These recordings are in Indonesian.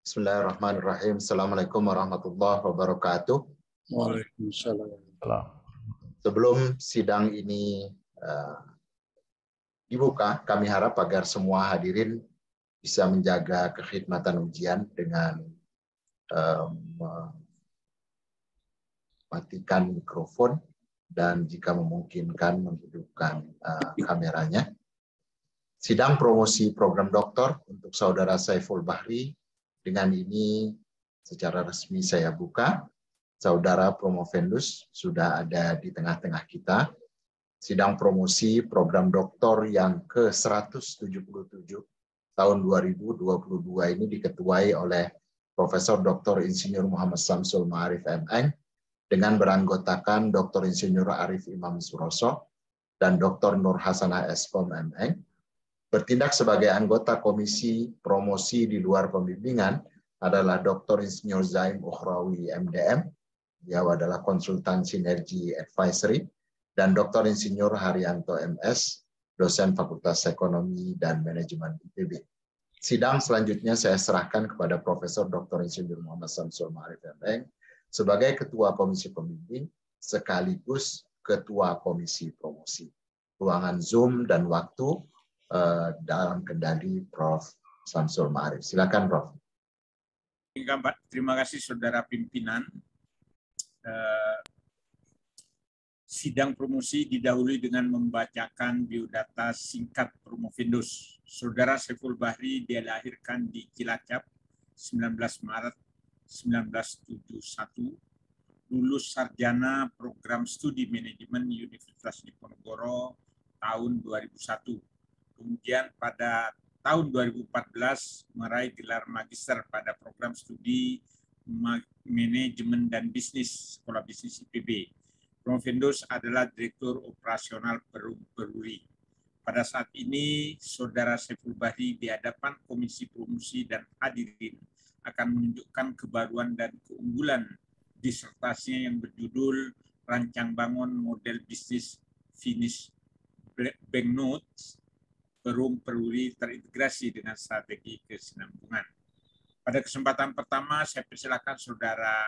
Bismillahirrahmanirrahim. Assalamualaikum warahmatullahi wabarakatuh. Waalaikumsalam. Sebelum sidang ini dibuka, kami harap agar semua hadirin bisa menjaga kekhidmatan ujian dengan mematikan mikrofon dan jika memungkinkan menghidupkan kameranya. Sidang promosi program doktor untuk Saudara Saiful Bahri. Dengan ini secara resmi saya buka. Saudara Promovendus sudah ada di tengah-tengah kita. Sidang promosi program doktor yang ke-177 tahun 2022 ini diketuai oleh Profesor Dr. Insinyur Muhammad Samsul Ma'arif M.Eng dengan beranggotakan Dr. Insinyur Arif Imam Suroso dan Dr. Nur Hasanah S.Pom M.Eng. Bertindak sebagai anggota Komisi Promosi di luar pembimbingan adalah Dr. Insinyur Zaim Ukhrawi MDM, beliau adalah konsultan sinergi advisory, dan Dr. Insinyur Haryanto MS, dosen Fakultas Ekonomi dan Manajemen IPB. Sidang selanjutnya saya serahkan kepada Profesor Dr. Insinyur Muhammad Samsul Ma'arif M.Eng sebagai Ketua Komisi Pembimbing sekaligus Ketua Komisi Promosi. Ruangan Zoom dan waktu dalam kendali Prof. Samsul Ma'arif. Silakan, Prof. Terima kasih Saudara Pimpinan. Sidang promosi didahului dengan membacakan biodata singkat Promovendus. Saudara Saiful Bahri dilahirkan di Cilacap 19 Maret 1971, lulus sarjana program studi manajemen Universitas Diponegoro tahun 2001. Kemudian pada tahun 2014 meraih gelar magister pada program studi manajemen dan bisnis Sekolah Bisnis IPB. Promovendus adalah Direktur Operasional Perum Peruri. Pada saat ini, Saudara Saiful Bahri di hadapan Komisi Promosi dan hadirin akan menunjukkan kebaruan dan keunggulan disertasinya yang berjudul Rancang Bangun Model Bisnis Finish Banknotes Perum Peruri terintegrasi dengan strategi kesinambungan. Pada kesempatan pertama, saya persilakan Saudara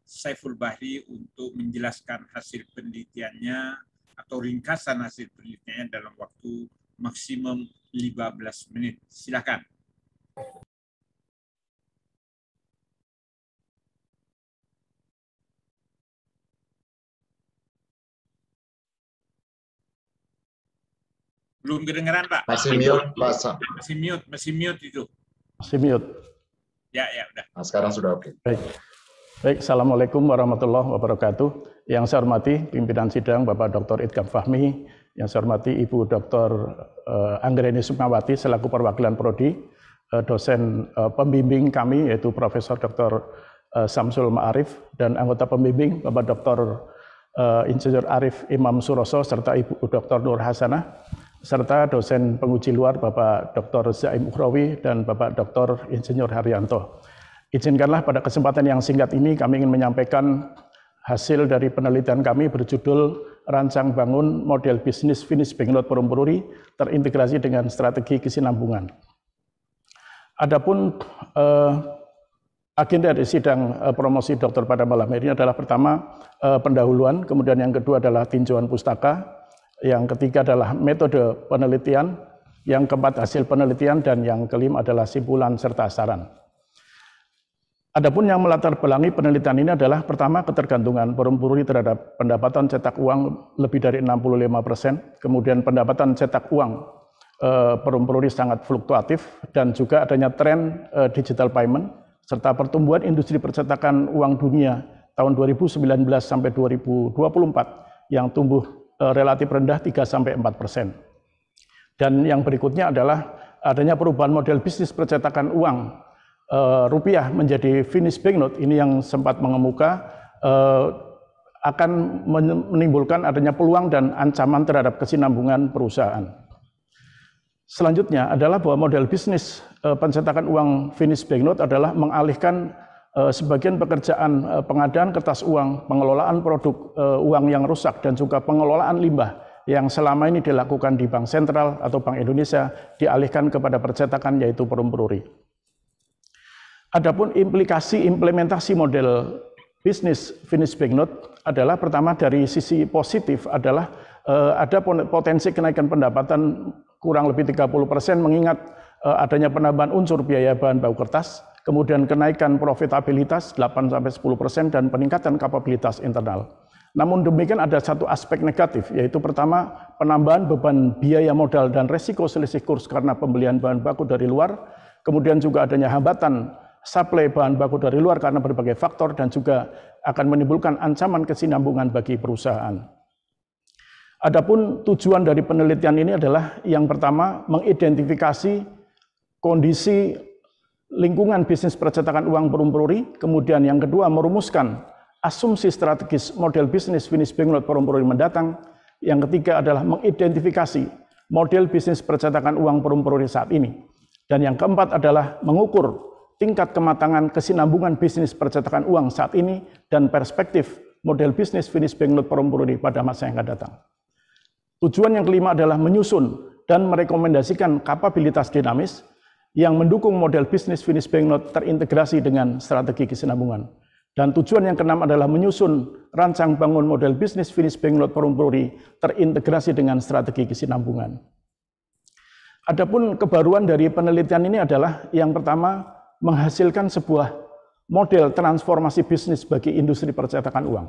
Saiful Bahri untuk menjelaskan hasil penelitiannya atau ringkasan hasil penelitiannya dalam waktu maksimum 15 menit. Silakan. Belum kedengeran, Pak. Masih mute, Pak. Masih mute itu. Masih mute. Ya, udah. Nah, sekarang sudah oke. Baik, Assalamualaikum warahmatullahi wabarakatuh. Yang saya hormati pimpinan sidang Bapak Dr. Idham Fahmi, yang saya hormati Ibu Dr. Anggreni Sukmawati selaku perwakilan Prodi, dosen pembimbing kami yaitu Profesor Dr. Samsul Ma'arif dan anggota pembimbing Bapak Dr. Insinyur Arif Imam Suroso serta Ibu Dr. Nur Hasanah serta dosen penguji luar Bapak Dr. Zaim Ukhrawi dan Bapak Dr. Insinyur Haryanto. Izinkanlah pada kesempatan yang singkat ini kami ingin menyampaikan hasil dari penelitian kami berjudul Rancang Bangun Model Bisnis Finish Banknote Perum Peruri terintegrasi dengan strategi kesinambungan. Adapun agenda dari sidang promosi dokter pada malam ini adalah pertama pendahuluan, kemudian yang kedua adalah tinjauan pustaka, yang ketiga adalah metode penelitian, yang keempat hasil penelitian, dan yang kelima adalah simpulan serta saran. Adapun yang melatar belakangi penelitian ini adalah pertama ketergantungan Perum Peruri terhadap pendapatan cetak uang lebih dari 65%, kemudian pendapatan cetak uang Perum Peruri sangat fluktuatif, dan juga adanya tren digital payment, serta pertumbuhan industri percetakan uang dunia tahun 2019 sampai 2024 yang tumbuh relatif rendah 3-4%. Dan yang berikutnya adalah adanya perubahan model bisnis percetakan uang rupiah menjadi finish banknote ini yang sempat mengemuka akan menimbulkan adanya peluang dan ancaman terhadap kesinambungan perusahaan. Selanjutnya adalah bahwa model bisnis pencetakan uang finish banknote adalah mengalihkan sebagian pekerjaan pengadaan kertas uang, pengelolaan produk uang yang rusak, dan juga pengelolaan limbah yang selama ini dilakukan di Bank Sentral atau Bank Indonesia dialihkan kepada percetakan yaitu Perum Peruri. Adapun implikasi implementasi model bisnis finish banknote adalah pertama dari sisi positif adalah ada potensi kenaikan pendapatan kurang lebih 30% mengingat adanya penambahan unsur biaya bahan baku kertas, kemudian kenaikan profitabilitas 8-10% dan peningkatan kapabilitas internal. Namun demikian ada satu aspek negatif, yaitu pertama penambahan beban biaya modal dan resiko selisih kurs karena pembelian bahan baku dari luar, kemudian juga adanya hambatan suplai bahan baku dari luar karena berbagai faktor dan juga akan menimbulkan ancaman kesinambungan bagi perusahaan. Adapun tujuan dari penelitian ini adalah yang pertama mengidentifikasi kondisi lingkungan bisnis percetakan uang perum-peruri, kemudian yang kedua merumuskan asumsi strategis model bisnis finish banknote perum-peruri mendatang, yang ketiga adalah mengidentifikasi model bisnis percetakan uang perum-peruri saat ini, dan yang keempat adalah mengukur tingkat kematangan kesinambungan bisnis percetakan uang saat ini dan perspektif model bisnis finish banknote perum-peruri pada masa yang akan datang. Tujuan yang kelima adalah menyusun dan merekomendasikan kapabilitas dinamis yang mendukung model bisnis finish banknote terintegrasi dengan strategi kesinambungan. Dan tujuan yang keenam adalah menyusun rancang bangun model bisnis finish banknote perum-peruri terintegrasi dengan strategi kesinambungan. Adapun kebaruan dari penelitian ini adalah yang pertama menghasilkan sebuah model transformasi bisnis bagi industri percetakan uang.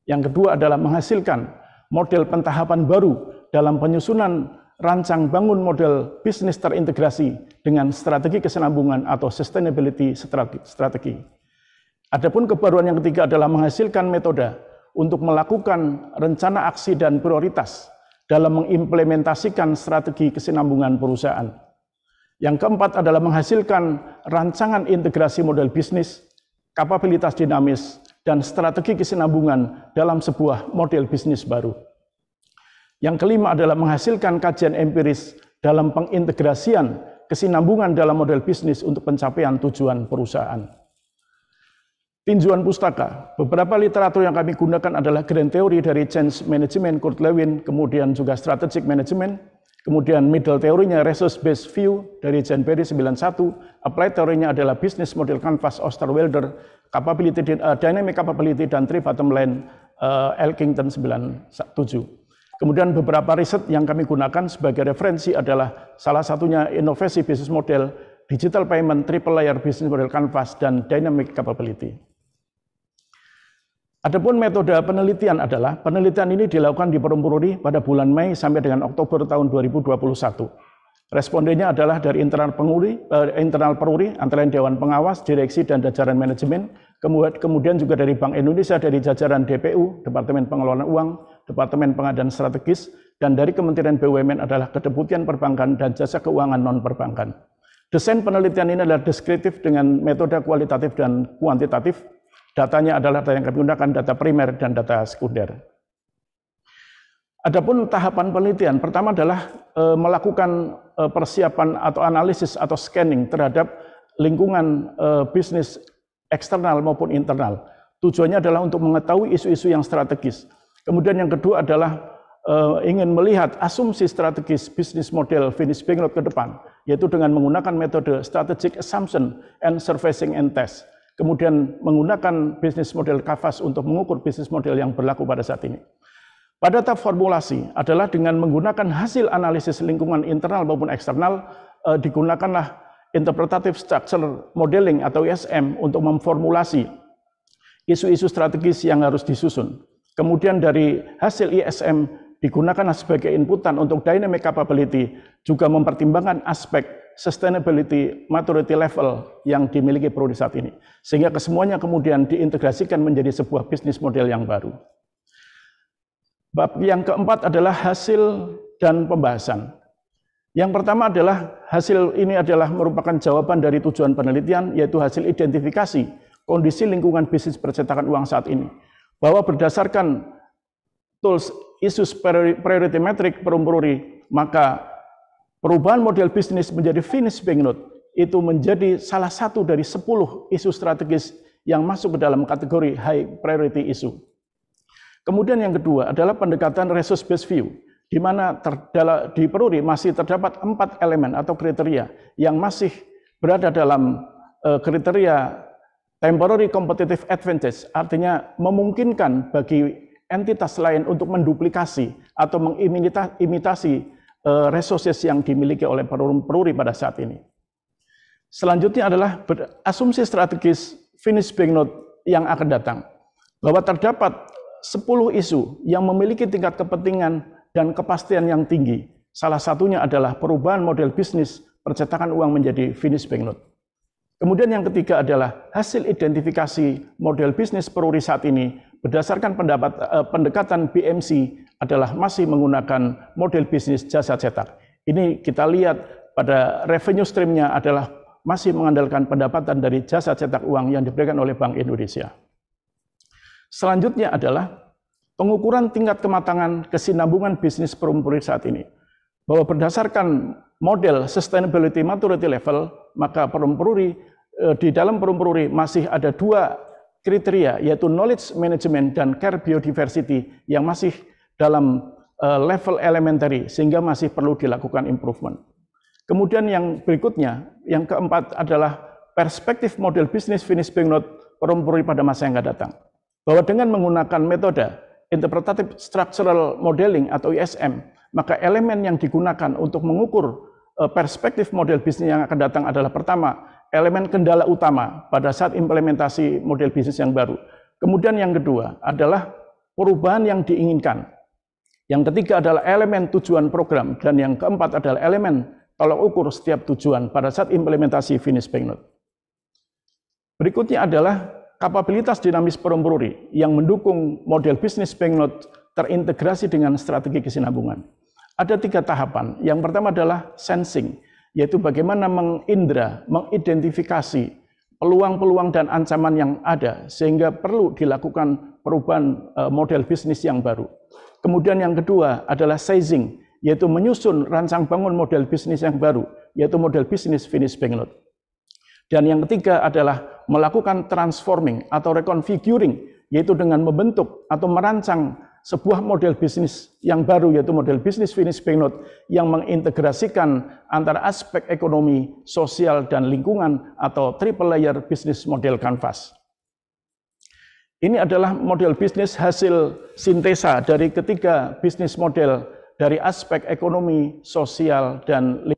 Yang kedua adalah menghasilkan model pentahapan baru dalam penyusunan rancang bangun model bisnis terintegrasi dengan strategi kesinambungan atau sustainability strategi. Adapun kebaruan yang ketiga adalah menghasilkan metode untuk melakukan rencana aksi dan prioritas dalam mengimplementasikan strategi kesinambungan perusahaan. Yang keempat adalah menghasilkan rancangan integrasi model bisnis, kapabilitas dinamis, dan strategi kesinambungan dalam sebuah model bisnis baru. Yang kelima adalah menghasilkan kajian empiris dalam pengintegrasian kesinambungan dalam model bisnis untuk pencapaian tujuan perusahaan. Tinjauan pustaka, beberapa literatur yang kami gunakan adalah Grand Theory dari Change Management, Kurt Lewin, kemudian juga Strategic Management, kemudian middle teorinya Resource Based View dari John Berry 91, applied teorinya adalah Business Model Canvas Osterwelder, Dynamic Capability dan Three Bottom Line Elkington 97. Kemudian beberapa riset yang kami gunakan sebagai referensi adalah salah satunya Inovasi Business Model, Digital Payment, Triple Layer Business Model Canvas, dan Dynamic Capability. Adapun metode penelitian adalah, penelitian ini dilakukan di perum-peruri pada bulan Mei sampai dengan Oktober tahun 2021. Respondennya adalah dari internal peruri, antara lain Dewan Pengawas, Direksi, dan jajaran manajemen, kemudian juga dari Bank Indonesia, dari jajaran DPU, Departemen Pengelolaan Uang, Departemen Pengadaan Strategis, dan dari Kementerian BUMN adalah Kedeputian Perbankan dan Jasa Keuangan Non-Perbankan. Desain penelitian ini adalah deskriptif dengan metode kualitatif dan kuantitatif. Datanya adalah data yang kami gunakan, data primer dan data sekunder. Adapun tahapan penelitian, pertama adalah melakukan persiapan atau analisis atau scanning terhadap lingkungan bisnis eksternal maupun internal. Tujuannya adalah untuk mengetahui isu-isu yang strategis. Kemudian yang kedua adalah ingin melihat asumsi strategis bisnis model finish banknote ke depan, yaitu dengan menggunakan metode strategic assumption and surfacing and test. Kemudian menggunakan bisnis model Canvas untuk mengukur bisnis model yang berlaku pada saat ini. Pada tahap formulasi adalah dengan menggunakan hasil analisis lingkungan internal maupun eksternal, digunakanlah interpretative structure modeling atau ISM untuk memformulasi isu-isu strategis yang harus disusun. Kemudian dari hasil ISM digunakan sebagai inputan untuk dynamic capability, juga mempertimbangkan aspek sustainability maturity level yang dimiliki peruri saat ini. Sehingga kesemuanya kemudian diintegrasikan menjadi sebuah bisnis model yang baru. Bab yang keempat adalah hasil dan pembahasan. Yang pertama adalah hasil ini adalah merupakan jawaban dari tujuan penelitian, yaitu hasil identifikasi kondisi lingkungan bisnis percetakan uang saat ini. Bahwa berdasarkan tools issues priority metric perum-peruri, maka perubahan model bisnis menjadi finish banknote itu menjadi salah satu dari 10 isu strategis yang masuk ke dalam kategori high priority issue. Kemudian yang kedua adalah pendekatan resource based view, di mana di peruri masih terdapat 4 elemen atau kriteria yang masih berada dalam kriteria temporary competitive advantage, artinya memungkinkan bagi entitas lain untuk menduplikasi atau mengimitasi resources yang dimiliki oleh peruri pada saat ini. Selanjutnya adalah asumsi strategis finished bank note yang akan datang, bahwa terdapat 10 isu yang memiliki tingkat kepentingan dan kepastian yang tinggi. Salah satunya adalah perubahan model bisnis percetakan uang menjadi finished bank note. Kemudian yang ketiga adalah hasil identifikasi model bisnis peruri saat ini berdasarkan pendekatan BMC adalah masih menggunakan model bisnis jasa cetak. Ini kita lihat pada revenue stream-nya adalah masih mengandalkan pendapatan dari jasa cetak uang yang diberikan oleh Bank Indonesia. Selanjutnya adalah pengukuran tingkat kematangan kesinambungan bisnis peruri saat ini. Bahwa berdasarkan model sustainability maturity level, maka peruri di dalam peruri masih ada 2 kriteria, yaitu knowledge management dan care biodiversity yang masih dalam level elementary, sehingga masih perlu dilakukan improvement. Kemudian yang berikutnya, yang keempat adalah perspektif model bisnis finished bank note peruri pada masa yang akan datang. Bahwa dengan menggunakan metode interpretative structural modeling atau ISM, maka elemen yang digunakan untuk mengukur perspektif model bisnis yang akan datang adalah pertama, elemen kendala utama pada saat implementasi model bisnis yang baru. Kemudian yang kedua adalah perubahan yang diinginkan. Yang ketiga adalah elemen tujuan program, dan yang keempat adalah elemen tolak ukur setiap tujuan pada saat implementasi finished bank note. Berikutnya adalah kapabilitas dinamis peruri yang mendukung model bisnis bank note terintegrasi dengan strategi kesinambungan. Ada 3 tahapan. Yang pertama adalah sensing, yaitu bagaimana mengidentifikasi peluang-peluang dan ancaman yang ada, sehingga perlu dilakukan perubahan model bisnis yang baru. Kemudian yang kedua adalah sizing, yaitu menyusun rancang bangun model bisnis yang baru, yaitu model bisnis finished bank note. Dan yang ketiga adalah melakukan transforming atau reconfiguring, yaitu dengan membentuk atau merancang sebuah model bisnis yang baru, yaitu model bisnis finished bank note yang mengintegrasikan antara aspek ekonomi, sosial, dan lingkungan atau triple layer business model canvas. Ini adalah model bisnis hasil sintesa dari ketiga bisnis model dari aspek ekonomi, sosial, dan lingkungan.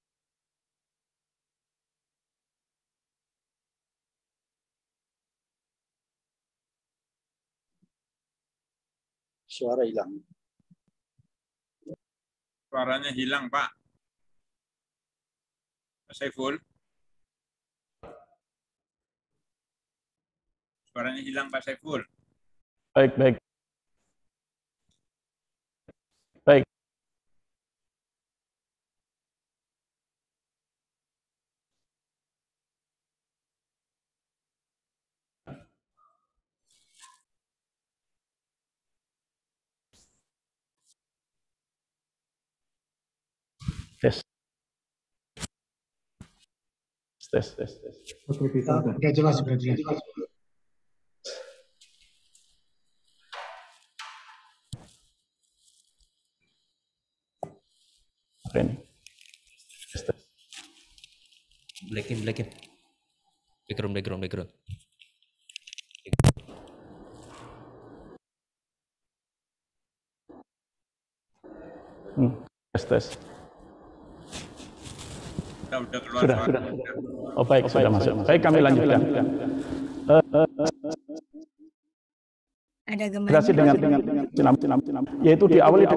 Suara hilang. Suaranya hilang, Pak. Pak Saiful. Suaranya hilang, Pak Saiful. Baik, baik. Baik. Tes. Oke, jelas. Ini. Blackin. Background. Tes. Sudah keluar Sudah. suara. Oh baik, sudah masuk. Baik, kami lanjutkan. Ada Gerasi dengan yaitu diawali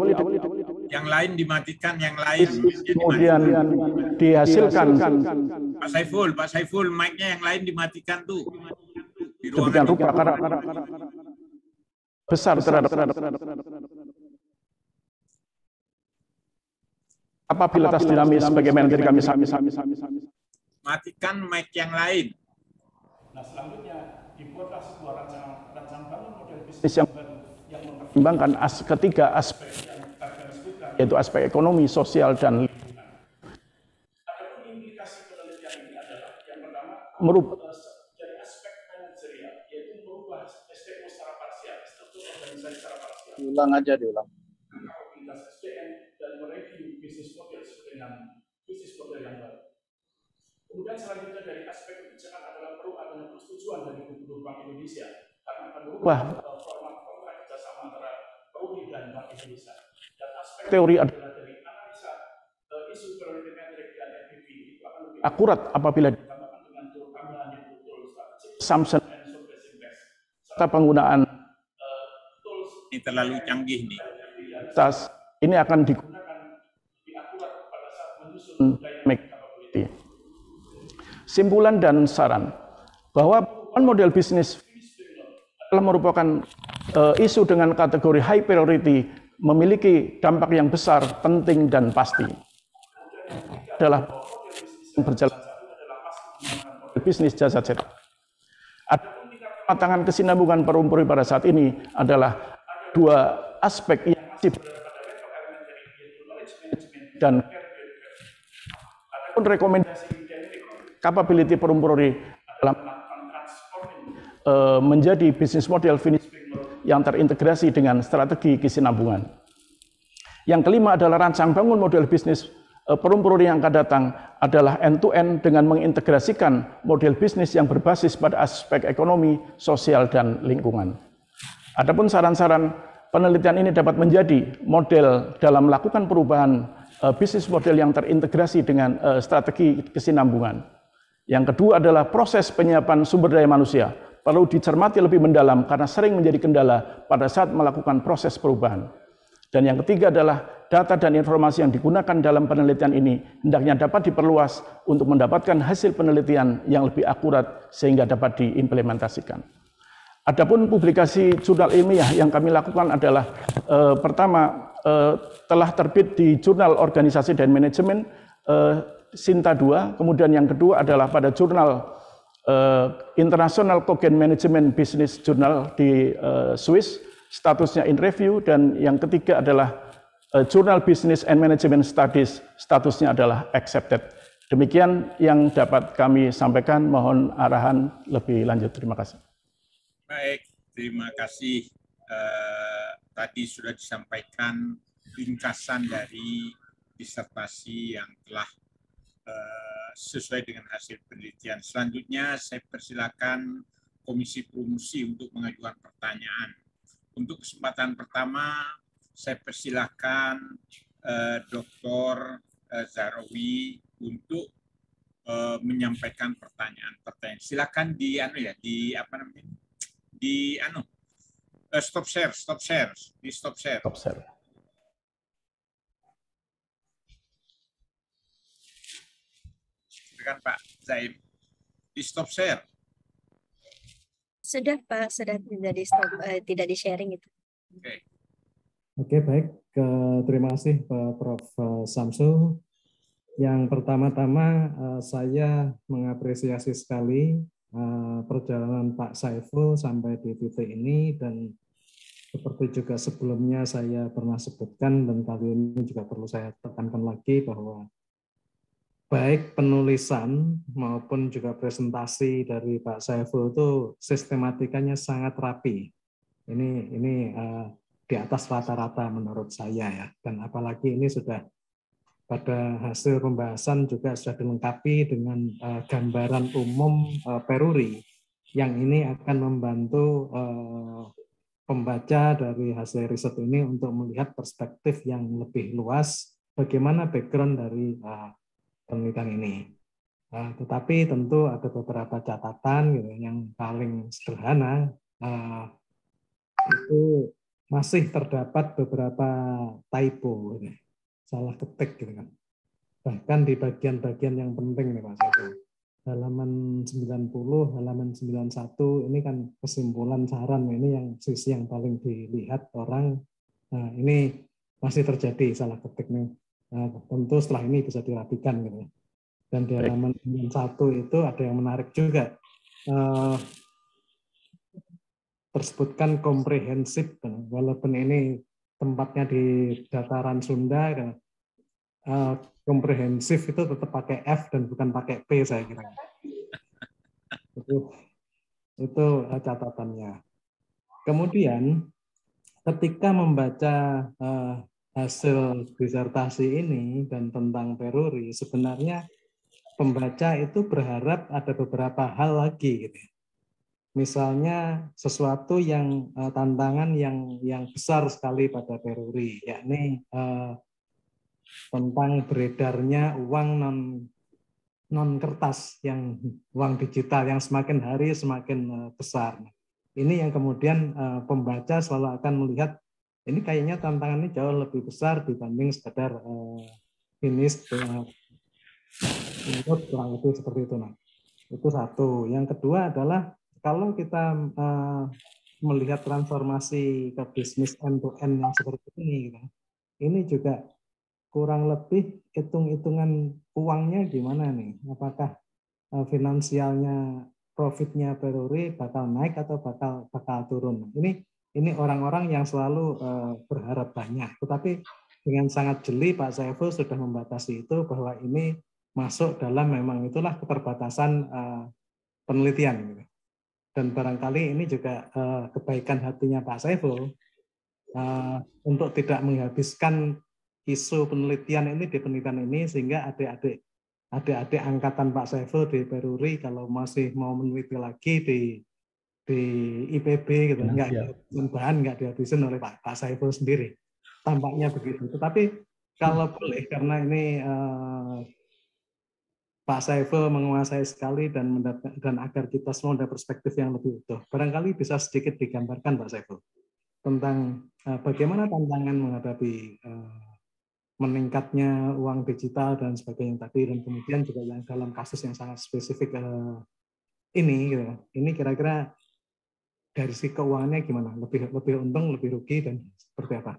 Yang lain dimatikan, yang lain. kemudian dihasilkan Pak Saiful, mic-nya yang lain dimatikan tuh. Di demikian rupa karena besar terhadap kapabilitas dinamis bagaimana diri kami sami. Matikan mic yang lain. Nah, selanjutnya dibuatlah sebuah rancang bangun model bisnis yang baru yang mempertimbangkan ketiga aspek yang akan disebutkan, yaitu aspek ekonomi, sosial, dan lingkungan. Adapun implikasi penelitian ini adalah yang pertama merubah dari aspek manajerial, yaitu merubah SDO secara parsial, struktur organisasi secara parsial. Diulang. Kapabilitas SDM dan mereview bisnis model sesuai dengan bisnis model yang baru. Kemudian selanjutnya dari aspek kebijakan adalah tujuan dari Gubernur Bank Indonesia karena akan berubah format kontrak kerjasama antara Peruri dan Bank Indonesia. Dan aspek teori adalah dari analisa isu priority metric dan NPV itu akan lebih akurat apabila ditambahkan dengan tambahan yang betul strategic assumption and surfacing test serta penggunaan tools Ini terlalu canggih nih. ini akan digunakan lebih akurat pada saat menyusun dynamic capability. Simpulan dan saran bahwa model bisnis adalah merupakan isu dengan kategori high priority memiliki dampak yang besar, penting dan pasti. Adalah yang berjalan bisnis jasa cetak. Adapun tingkat kematangan kesinambungan Perumpuri pada saat ini adalah dua aspek yang masih berada pada level elementary yaitu knowledge management dan adapun rekomendasi capability Perumpuri dalam melakukan transforming menjadi bisnis model finish yang terintegrasi dengan strategi kesinambungan. Yang kelima adalah rancang bangun model bisnis Perumpuri yang akan datang adalah end-to-end dengan mengintegrasikan model bisnis yang berbasis pada aspek ekonomi, sosial, dan lingkungan. Adapun saran-saran penelitian ini dapat menjadi model dalam melakukan perubahan bisnis model yang terintegrasi dengan strategi kesinambungan. Yang kedua adalah proses penyiapan sumber daya manusia perlu dicermati lebih mendalam karena sering menjadi kendala pada saat melakukan proses perubahan. Dan yang ketiga adalah data dan informasi yang digunakan dalam penelitian ini hendaknya dapat diperluas untuk mendapatkan hasil penelitian yang lebih akurat sehingga dapat diimplementasikan. Adapun publikasi jurnal ilmiah yang kami lakukan adalah pertama telah terbit di Jurnal Organisasi dan Manajemen Sinta 2, kemudian yang kedua adalah pada jurnal International Cogen Management Business Journal di Swiss, statusnya in review, dan yang ketiga adalah Jurnal Business and Management Studies, statusnya adalah accepted. Demikian yang dapat kami sampaikan, mohon arahan lebih lanjut. Terima kasih. Baik, terima kasih. Tadi sudah disampaikan ringkasan dari disertasi yang telah sesuai dengan hasil penelitian. Selanjutnya saya persilakan Komisi Promosi untuk mengajukan pertanyaan. Untuk kesempatan pertama, saya persilakan Dr. Zahrawi untuk menyampaikan pertanyaan. Silakan di stop share. Silakan Pak Zaim, di stop share. Sudah Pak, sudah tidak di stop, tidak di sharing itu. Oke, baik. Terima kasih Pak Prof. Samsul. Yang pertama-tama saya mengapresiasi sekali perjalanan Pak Saiful sampai di titik ini, dan seperti juga sebelumnya saya pernah sebutkan dan kali ini juga perlu saya tekankan lagi bahwa baik penulisan maupun juga presentasi dari Pak Saiful itu sistematikanya sangat rapi. Ini di atas rata-rata menurut saya ya. Dan apalagi ini sudah pada hasil pembahasan juga sudah dilengkapi dengan gambaran umum Peruri yang ini akan membantu pembaca dari hasil riset ini untuk melihat perspektif yang lebih luas bagaimana background dari penelitian ini. Tetapi tentu ada beberapa catatan gitu, yang paling sederhana itu masih terdapat beberapa typo, gitu, salah ketik gitu kan. Bahkan di bagian-bagian yang penting nih Pak Saiful. Halaman 90, halaman 91 ini kan kesimpulan saran, ini yang sisi yang paling dilihat orang. Nah, ini masih terjadi salah ketik nih. Nah, tentu setelah ini bisa dirapikan gitu. Dan di halaman 91 itu ada yang menarik juga. Tersebutkan komprehensif, walaupun ini tempatnya di dataran Sunda, komprehensif itu tetap pakai F dan bukan pakai P saya kira. Itu catatannya. Kemudian ketika membaca hasil disertasi ini dan tentang Peruri, sebenarnya pembaca itu berharap ada beberapa hal lagi gitu. misalnya sesuatu yang tantangan yang besar sekali pada Peruri, yakni tentang beredarnya uang non kertas, yang uang digital yang semakin hari semakin besar. Ini yang kemudian pembaca selalu akan melihat ini kayaknya tantangannya jauh lebih besar dibanding sekedar finish kurang lebih seperti itu. Nah, itu satu. Yang kedua adalah kalau kita melihat transformasi ke bisnis end to end yang seperti ini, gitu, ini juga kurang lebih hitung-hitungan uangnya gimana nih? Apakah finansialnya, profitnya Peruri bakal naik atau bakal turun? Ini orang-orang yang selalu berharap banyak, tetapi dengan sangat jeli Pak Saiful sudah membatasi itu bahwa ini masuk dalam memang itulah keterbatasan penelitian. Gitu. Dan barangkali ini juga kebaikan hatinya Pak Saiful untuk tidak menghabiskan isu penelitian ini di penelitian ini, sehingga adik-adik angkatan Pak Saiful di Peruri kalau masih mau meneliti lagi di IPB gitu, nggak dihabisin oleh Pak Saiful sendiri. Tampaknya begitu. Tetapi kalau boleh, karena ini Pak Saiful menguasai sekali dan agar kita semua ada perspektif yang lebih utuh, barangkali bisa sedikit digambarkan Pak Saiful tentang bagaimana tantangan menghadapi meningkatnya uang digital dan sebagainya tadi, dan kemudian juga yang dalam kasus yang sangat spesifik ini, gitu. Ini kira-kira dari sisi keuangannya gimana? Lebih untung, lebih rugi, dan seperti apa?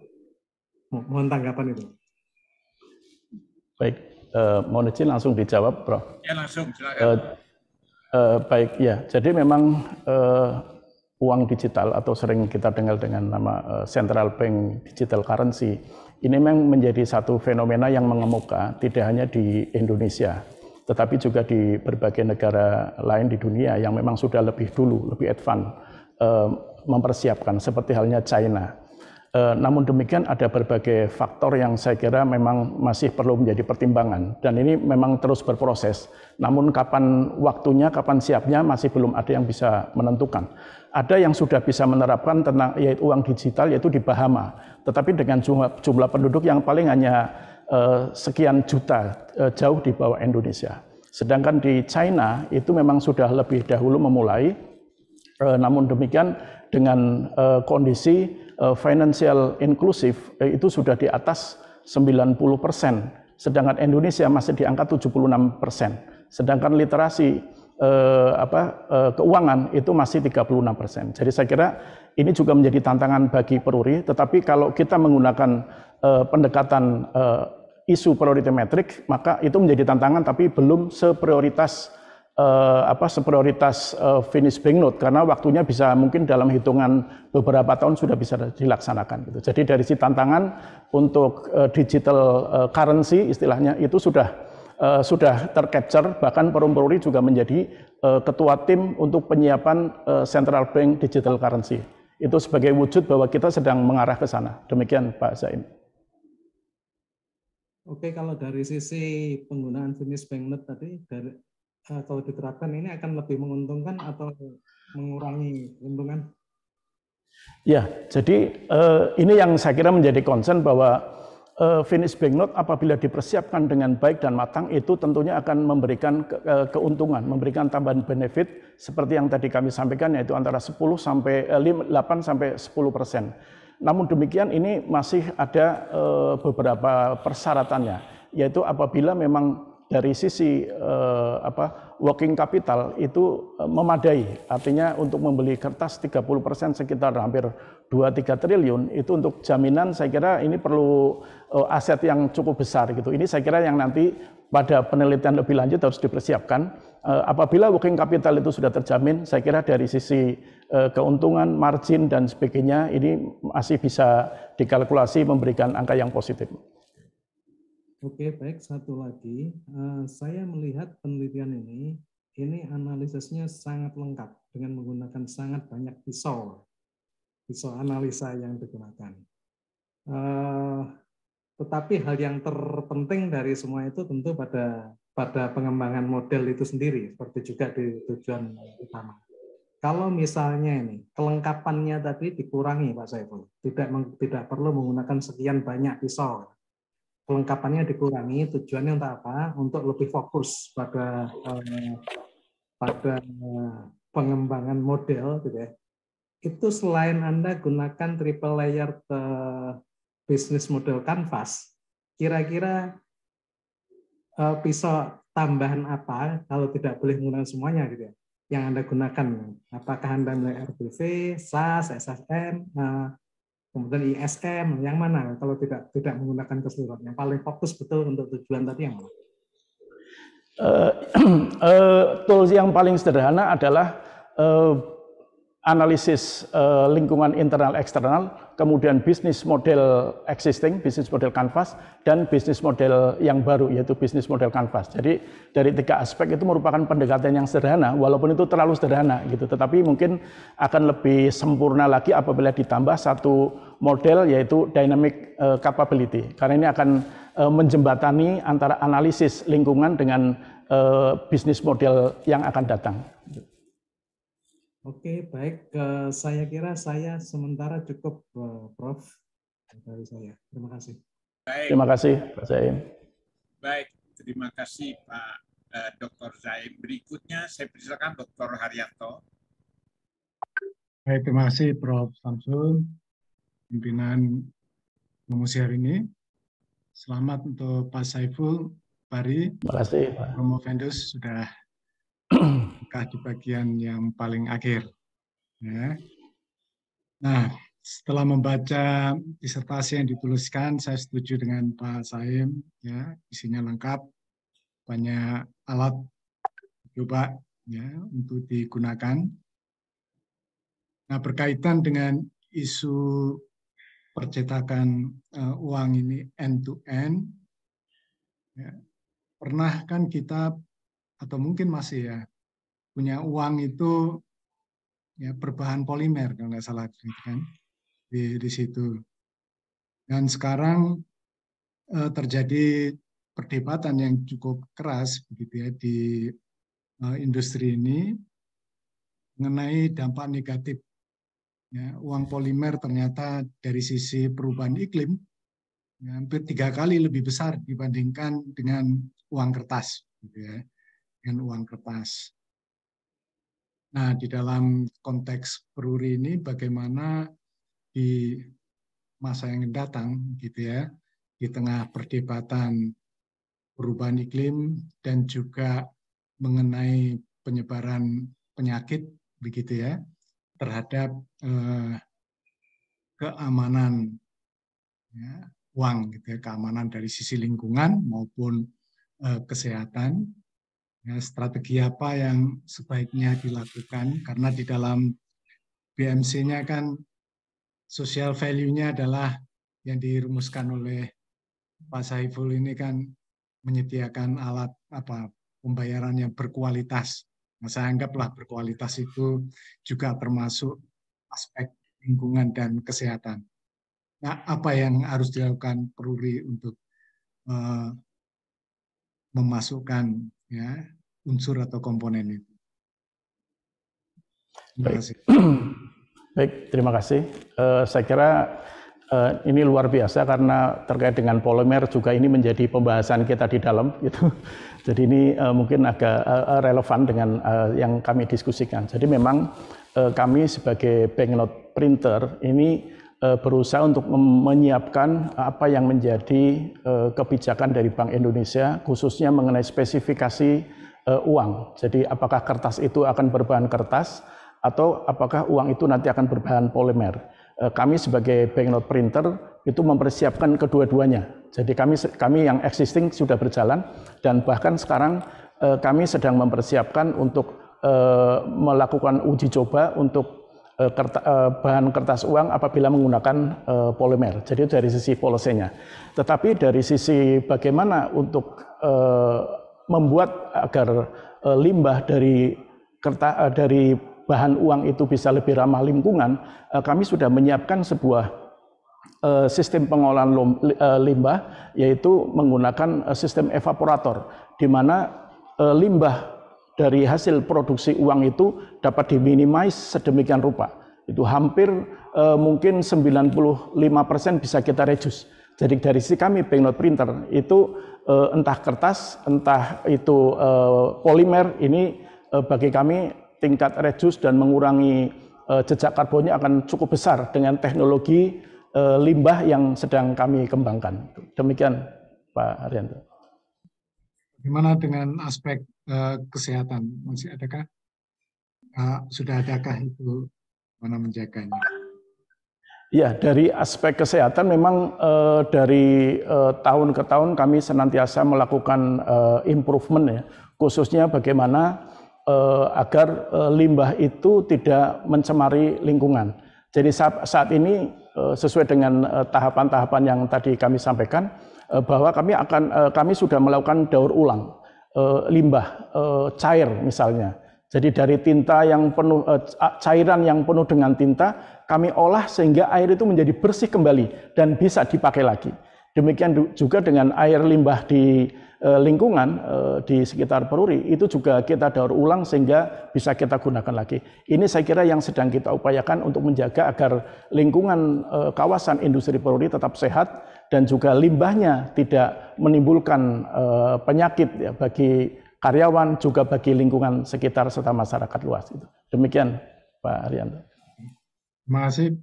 Mohon tanggapan itu. Baik, mohon izin langsung dijawab, Prof. Ya, langsung, silakan. Baik, ya. Jadi memang uang digital atau sering kita dengar dengan nama central bank digital currency, ini memang menjadi satu fenomena yang mengemuka tidak hanya di Indonesia, tetapi juga di berbagai negara lain di dunia yang memang sudah lebih dulu, lebih advance mempersiapkan, seperti halnya China. Namun demikian ada berbagai faktor yang saya kira memang masih perlu menjadi pertimbangan, dan ini memang terus berproses. Namun kapan waktunya, kapan siapnya masih belum ada yang bisa menentukan. Ada yang sudah bisa menerapkan tentang yaitu uang digital, yaitu di Bahama, tetapi dengan jumlah penduduk yang paling hanya sekian juta, jauh di bawah Indonesia. Sedangkan di China itu memang sudah lebih dahulu memulai, namun demikian dengan kondisi financial inclusive itu sudah di atas 90%, sedangkan Indonesia masih di angka 76%, sedangkan literasi keuangan itu masih 36%. Jadi saya kira ini juga menjadi tantangan bagi Peruri, tetapi kalau kita menggunakan pendekatan isu priority metric, maka itu menjadi tantangan, tapi belum seprioritas finish banknote, karena waktunya bisa mungkin dalam hitungan beberapa tahun sudah bisa dilaksanakan gitu. Jadi dari si tantangan untuk digital currency istilahnya itu sudah tercapture, bahkan Peruri juga menjadi ketua tim untuk penyiapan central bank digital currency. Itu sebagai wujud bahwa kita sedang mengarah ke sana. Demikian Pak Zain. Oke, kalau dari sisi penggunaan finish banknote tadi, kalau diterapkan ini akan lebih menguntungkan atau mengurangi keuntungan? Ya, jadi ini yang saya kira menjadi concern bahwa finish banknote apabila dipersiapkan dengan baik dan matang itu tentunya akan memberikan keuntungan, memberikan tambahan benefit seperti yang tadi kami sampaikan, yaitu antara 8 sampai 10%. Namun demikian ini masih ada beberapa persyaratannya, yaitu apabila memang dari sisi working capital itu memadai, artinya untuk membeli kertas 30% sekitar hampir 2-3 triliun, itu untuk jaminan saya kira ini perlu aset yang cukup besar gitu. Ini saya kira yang nanti pada penelitian lebih lanjut harus dipersiapkan. Apabila working capital itu sudah terjamin, saya kira dari sisi keuntungan, margin dan sebagainya ini masih bisa dikalkulasi memberikan angka yang positif. Oke, baik. Satu lagi, saya melihat penelitian ini analisisnya sangat lengkap dengan menggunakan sangat banyak pisau analisa yang digunakan. Tetapi hal yang terpenting dari semua itu tentu pada pengembangan model itu sendiri, seperti juga di tujuan utama. kalau misalnya ini kelengkapannya tadi dikurangi Pak Saiful, tidak perlu menggunakan sekian banyak pisau. Kelengkapannya dikurangi, tujuannya untuk apa? Untuk lebih fokus pada pengembangan model, gitu ya. Itu selain Anda gunakan triple layer business model canvas, kira-kira pisau tambahan apa kalau tidak boleh menggunakan semuanya, gitu ya, yang Anda gunakan? Apakah Anda mulai RBV, SAS, SSM, kemudian ISM, yang mana kalau tidak menggunakan keseluruhan? Yang paling fokus betul untuk tujuan tadi yang mana? Tools yang paling sederhana adalah analisis lingkungan internal eksternal, kemudian bisnis model existing, bisnis model canvas, dan bisnis model yang baru yaitu bisnis model canvas. Jadi dari 3 aspek itu merupakan pendekatan yang sederhana, walaupun itu terlalu sederhana gitu, tetapi mungkin akan lebih sempurna lagi apabila ditambah satu model yaitu dynamic capability, karena ini akan menjembatani antara analisis lingkungan dengan bisnis model yang akan datang. Oke, baik. Saya kira saya sementara cukup, Prof. Dari saya. Terima kasih. Baik. Terima kasih, Pak Zaim. Baik, terima kasih Pak Dr. Zaim. Berikutnya saya persilakan Dr. Haryanto. Baik, terima kasih Prof. Samsul, pimpinan promosi hari ini. Selamat untuk Pak Saiful Bahri. Terima kasih, Pak. Promovendus sudah di bagian yang paling akhir. Ya. Nah, setelah membaca disertasi yang dituliskan, saya setuju dengan Pak Zaim. Ya, isinya lengkap, banyak alat coba ya untuk digunakan. Nah, berkaitan dengan isu percetakan uang ini end to end, ya, pernah kan kita atau mungkin masih ya punya uang itu ya berbahan polimer kalau nggak salah kan di situ. Dan sekarang terjadi perdebatan yang cukup keras begitu ya di industri ini mengenai dampak negatif ya, uang polimer ternyata dari sisi perubahan iklim ya, hampir 3 kali lebih besar dibandingkan dengan uang kertas gitu ya, dengan uang kertas. Nah, di dalam konteks peruri ini bagaimana di masa yang datang gitu ya, di tengah perdebatan perubahan iklim dan juga mengenai penyebaran penyakit begitu ya, terhadap keamanan ya, uang gitu ya, keamanan dari sisi lingkungan maupun kesehatan. Ya, strategi apa yang sebaiknya dilakukan, karena di dalam BMC-nya kan social value-nya adalah yang dirumuskan oleh Pak Saiful ini kan menyediakan alat pembayaran yang berkualitas. Nah, saya anggaplah berkualitas itu juga termasuk aspek lingkungan dan kesehatan. Nah, apa yang harus dilakukan Peruri untuk memasukkan ya unsur atau komponen itu? Terima kasih. Baik, terima kasih. Saya kira ini luar biasa karena terkait dengan polimer juga ini menjadi pembahasan kita di dalam gitu. Jadi ini mungkin agak relevan dengan yang kami diskusikan. Jadi memang kami sebagai banknote printer ini berusaha untuk menyiapkan apa yang menjadi kebijakan dari Bank Indonesia khususnya mengenai spesifikasi uang. Jadi apakah kertas itu akan berbahan kertas atau apakah uang itu nanti akan berbahan polimer. Kami sebagai banknote printer itu mempersiapkan kedua-duanya. Jadi kami yang existing sudah berjalan dan bahkan sekarang kami sedang mempersiapkan untuk melakukan uji coba untuk bahan kertas uang apabila menggunakan polimer. Jadi dari sisi policy-nya. Tetapi dari sisi bagaimana untuk membuat agar limbah dari bahan uang itu bisa lebih ramah lingkungan, kami sudah menyiapkan sebuah sistem pengolahan limbah, yaitu menggunakan sistem evaporator, di mana limbah dari hasil produksi uang itu dapat diminimize sedemikian rupa. Itu hampir mungkin 95% bisa kita reduce. Jadi dari sisi kami banknote printer itu entah kertas, entah itu polimer, ini bagi kami tingkat reduce dan mengurangi jejak karbonnya akan cukup besar dengan teknologi limbah yang sedang kami kembangkan. Demikian Pak Haryanto. Bagaimana dengan aspek kesehatan? Masih adakah? Sudah adakah itu mana menjaganya? Ya, dari aspek kesehatan memang dari tahun ke tahun kami senantiasa melakukan improvement ya, khususnya bagaimana agar limbah itu tidak mencemari lingkungan. Jadi saat ini sesuai dengan tahapan-tahapan yang tadi kami sampaikan, bahwa kami sudah melakukan daur ulang limbah cair misalnya. Jadi dari tinta yang penuh, cairan yang penuh dengan tinta, kami olah sehingga air itu menjadi bersih kembali dan bisa dipakai lagi. Demikian juga dengan air limbah di lingkungan di sekitar Peruri, itu juga kita daur ulang sehingga bisa kita gunakan lagi. Ini saya kira yang sedang kita upayakan untuk menjaga agar lingkungan kawasan industri Peruri tetap sehat dan juga limbahnya tidak menimbulkan penyakit ya, bagi karyawan, juga bagi lingkungan sekitar serta masyarakat luas. Demikian Pak Haryanto. Terima kasih.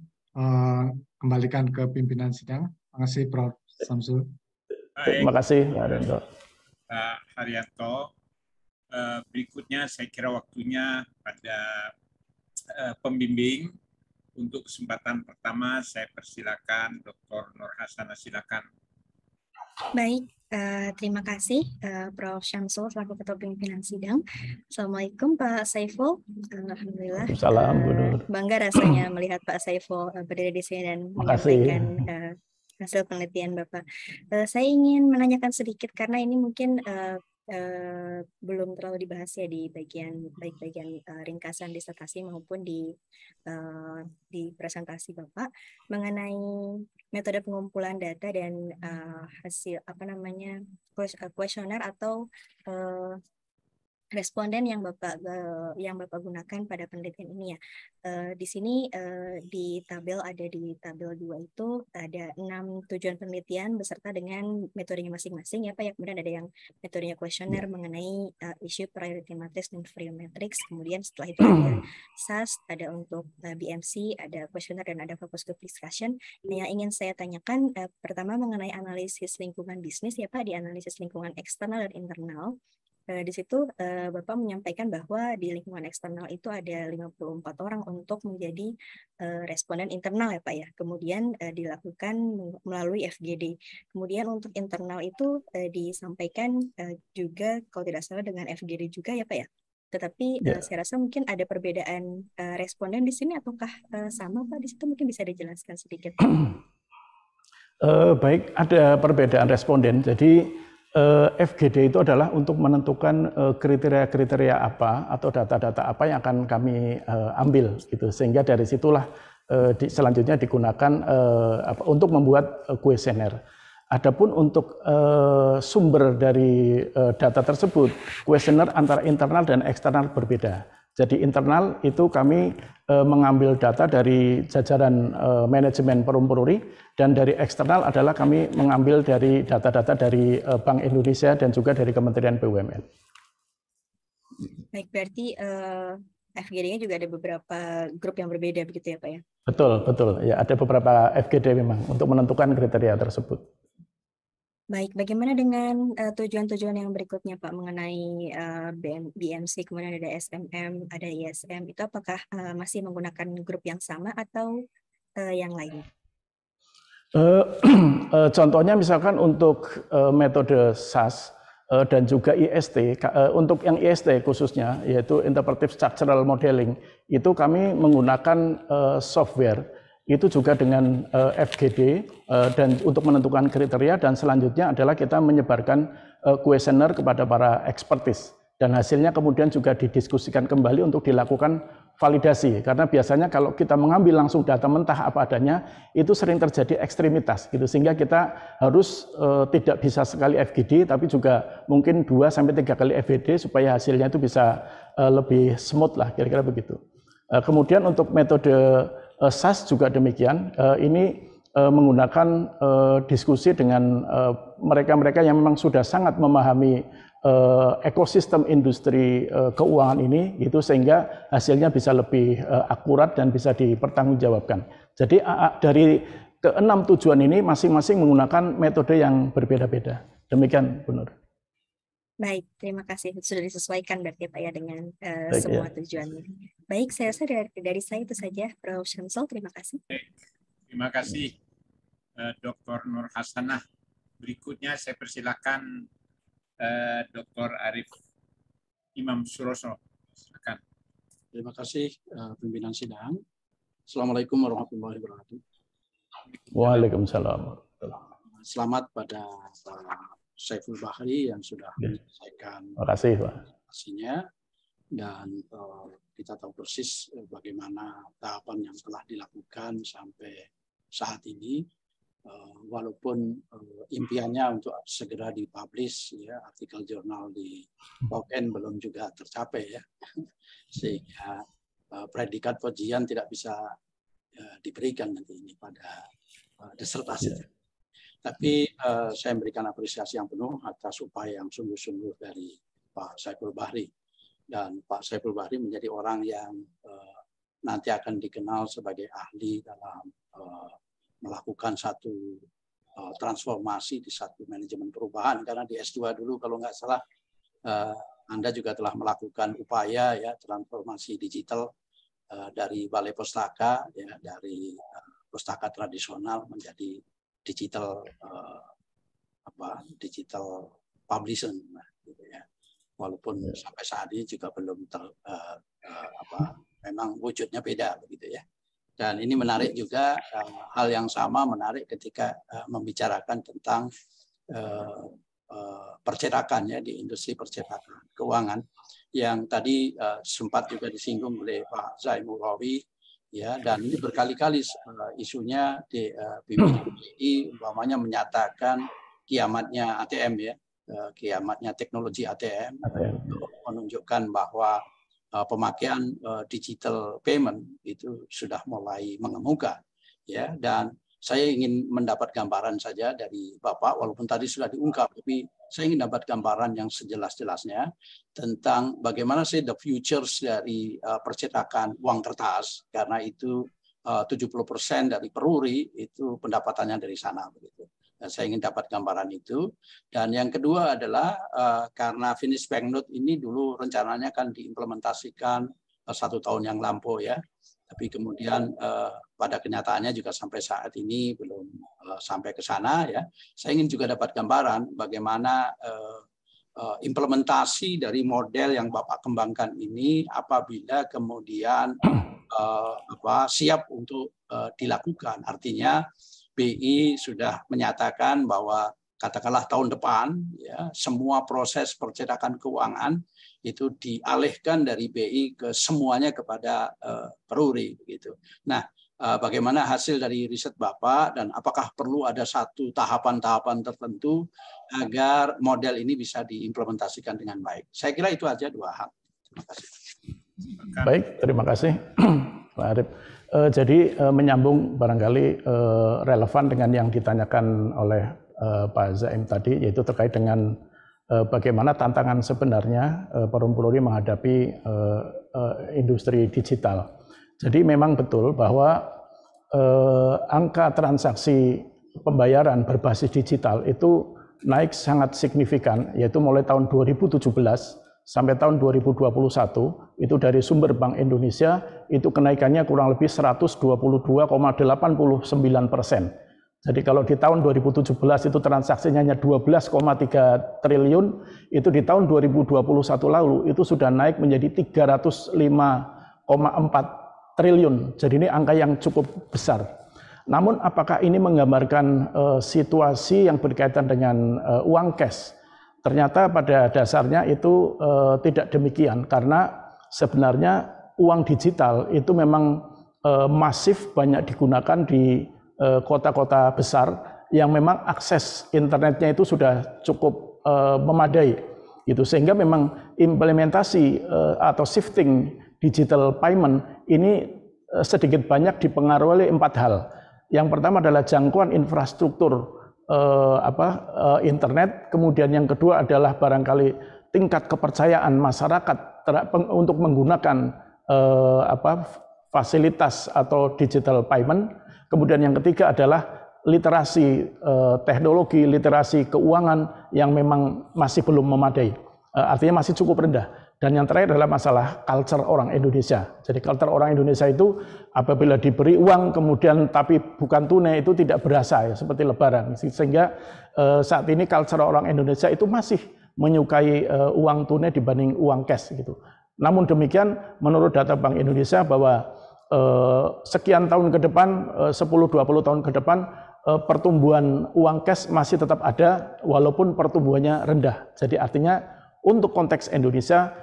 Kembalikan ke pimpinan sidang. Terima kasih Prof. Samsul. Terima kasih Pak Haryanto. Pak Haryanto. Berikutnya saya kira waktunya pada pembimbing. Untuk kesempatan pertama saya persilakan Dr. Nur Hasanah, silakan. Baik, terima kasih Prof. Syamsul selaku Ketua Pimpinan Sidang. Assalamualaikum Pak Saiful. Alhamdulillah. Salam, bangga rasanya melihat Pak Saiful berdiri di sini dan menyampaikan hasil penelitian Bapak. Saya ingin menanyakan sedikit karena ini mungkin belum terlalu dibahas ya di bagian ringkasan disertasi maupun di presentasi Bapak mengenai metode pengumpulan data dan hasil kuesioner atau responden yang Bapak gunakan pada penelitian ini ya. Di sini di tabel 2 itu ada 6 tujuan penelitian beserta dengan metodenya masing-masing ya Pak ya. Kemudian ada yang metodenya kuesioner mengenai issue priority matrix dan free matrix. Kemudian setelah itu ada SAS, ada untuk BMC, ada kuesioner dan ada focus group discussion. Nah, yang ingin saya tanyakan pertama mengenai analisis lingkungan bisnis ya Pak, di analisis lingkungan eksternal dan internal. Di situ Bapak menyampaikan bahwa di lingkungan eksternal itu ada 54 orang untuk menjadi responden internal ya Pak ya. Kemudian dilakukan melalui FGD. Kemudian untuk internal itu disampaikan juga kalau tidak salah dengan FGD juga ya Pak ya. Tetapi saya rasa mungkin ada perbedaan responden di sini ataukah sama Pak? Di situ mungkin bisa dijelaskan sedikit. Baik, ada perbedaan responden. Jadi FGD itu adalah untuk menentukan kriteria-kriteria apa atau data-data apa yang akan kami ambil gitu, sehingga dari situlah selanjutnya digunakan untuk membuat kuesioner. Adapun untuk sumber dari data tersebut, kuesioner antara internal dan eksternal berbeda. Jadi internal itu kami mengambil data dari jajaran manajemen Perum Peruri, dan dari eksternal adalah kami mengambil dari data-data dari Bank Indonesia dan juga dari Kementerian BUMN. Baik, berarti FGD-nya juga ada beberapa grup yang berbeda begitu ya Pak ya? Betul. Ya, ada beberapa FGD memang untuk menentukan kriteria tersebut. Baik, bagaimana dengan tujuan-tujuan yang berikutnya Pak mengenai BMC, kemudian ada SMM, ada ISM, itu apakah masih menggunakan grup yang sama atau yang lain? Contohnya misalkan untuk metode SAS dan juga IST, untuk yang IST khususnya yaitu Interpretive Structural Modeling, itu kami menggunakan software itu juga dengan FGD dan untuk menentukan kriteria, dan selanjutnya adalah kita menyebarkan kuesioner kepada para expertise dan hasilnya kemudian juga didiskusikan kembali untuk dilakukan validasi, karena biasanya kalau kita mengambil langsung data mentah apa adanya itu sering terjadi ekstremitas gitu, sehingga kita harus tidak bisa sekali FGD tapi juga mungkin 2-3 kali FGD supaya hasilnya itu bisa lebih smooth lah, kira-kira begitu. Kemudian untuk metode SAS juga demikian, ini menggunakan diskusi dengan mereka-mereka yang memang sudah sangat memahami ekosistem industri keuangan ini, itu sehingga hasilnya bisa lebih akurat dan bisa dipertanggungjawabkan. Jadi dari ke-6 tujuan ini masing-masing menggunakan metode yang berbeda-beda. Demikian, Bu Nur. Baik, terima kasih. Sudah disesuaikan berarti Pak ya dengan semua tujuannya. Baik, saya rasa dari saya itu saja, Prof. Syamsul. Terima kasih. Terima kasih, Dr. Nur Hasanah. Berikutnya saya persilakan Dr. Arif Imam Suroso. Silakan. Terima kasih pimpinan sidang. Assalamualaikum warahmatullahi wabarakatuh. Waalaikumsalam. Selamat pada Pak Saiful Bahri yang sudah menyelesaikan presentasinya, dan kita tahu persis bagaimana tahapan yang telah dilakukan sampai saat ini. Walaupun impiannya untuk segera dipublish ya, artikel jurnal di POKN belum juga tercapai ya, sehingga predikat pujian tidak bisa diberikan nanti ini pada disertasi. Tapi saya memberikan apresiasi yang penuh atas upaya yang sungguh-sungguh dari Pak Saiful Bahri, dan Pak Saiful Bahri menjadi orang yang nanti akan dikenal sebagai ahli dalam melakukan satu transformasi di satu manajemen perubahan, karena di S2 dulu kalau nggak salah Anda juga telah melakukan upaya ya transformasi digital dari balai pustaka ya, dari pustaka tradisional menjadi digital digital publishing gitu ya. Walaupun sampai saat ini juga belum memang wujudnya beda begitu ya. Dan ini menarik juga, hal yang sama menarik ketika membicarakan tentang percetakan ya, di industri percetakan keuangan yang tadi sempat juga disinggung oleh Pak Zaimul Rawi ya, dan ini berkali-kali isunya di BPI umpamanya menyatakan kiamatnya ATM ya, kiamatnya teknologi ATM menunjukkan bahwa pemakaian digital payment itu sudah mulai mengemuka ya, dan saya ingin mendapat gambaran saja dari Bapak, walaupun tadi sudah diungkap, tapi saya ingin dapat gambaran yang sejelas-jelasnya tentang bagaimana sih the futures dari percetakan uang kertas, karena itu 70% dari peruri itu pendapatannya dari sana begitu. Saya ingin dapat gambaran itu. Dan yang kedua adalah karena finish banknote ini dulu rencananya kan diimplementasikan 1 tahun yang lampau ya, tapi kemudian pada kenyataannya juga sampai saat ini belum sampai ke sana ya. Saya ingin juga dapat gambaran bagaimana implementasi dari model yang Bapak kembangkan ini apabila kemudian siap untuk dilakukan. Artinya BI sudah menyatakan bahwa katakanlah tahun depan ya, semua proses percetakan keuangan itu dialihkan dari BI ke semuanya kepada peruri begitu. Nah, bagaimana hasil dari riset Bapak, dan apakah perlu ada satu tahapan-tahapan tertentu agar model ini bisa diimplementasikan dengan baik? Saya kira itu aja 2 hal. Terima kasih. Baik, terima kasih Pak Arif. Jadi menyambung barangkali relevan dengan yang ditanyakan oleh Pak Zaim tadi, yaitu terkait dengan bagaimana tantangan sebenarnya Perum Polri menghadapi industri digital. Jadi memang betul bahwa angka transaksi pembayaran berbasis digital itu naik sangat signifikan, yaitu mulai tahun 2017 sampai tahun 2021 itu dari sumber Bank Indonesia itu kenaikannya kurang lebih 122,89%. Jadi kalau di tahun 2017 itu transaksinya hanya 12,3 triliun, itu di tahun 2021 lalu itu sudah naik menjadi 305,4 triliun. Jadi ini angka yang cukup besar. Namun apakah ini menggambarkan situasi yang berkaitan dengan uang cash Ternyata pada dasarnya itu tidak demikian, karena sebenarnya uang digital itu memang masif banyak digunakan di kota-kota besar yang memang akses internetnya itu sudah cukup memadai, gitu. Sehingga memang implementasi atau shifting digital payment ini sedikit banyak dipengaruhi oleh 4 hal. Yang pertama adalah jangkauan infrastruktur internet, kemudian yang kedua adalah barangkali tingkat kepercayaan masyarakat untuk menggunakan fasilitas atau digital payment, kemudian yang ketiga adalah literasi teknologi, literasi keuangan yang memang masih belum memadai, artinya masih cukup rendah. Dan yang terakhir adalah masalah culture orang Indonesia. Jadi culture orang Indonesia itu apabila diberi uang kemudian tapi bukan tunai itu tidak berasa, ya, seperti lebaran. Sehingga saat ini culture orang Indonesia itu masih menyukai uang tunai dibanding uang cash gitu. Namun demikian menurut data Bank Indonesia bahwa sekian tahun ke depan, 10-20 tahun ke depan, pertumbuhan uang cash masih tetap ada walaupun pertumbuhannya rendah. Jadi artinya untuk konteks Indonesia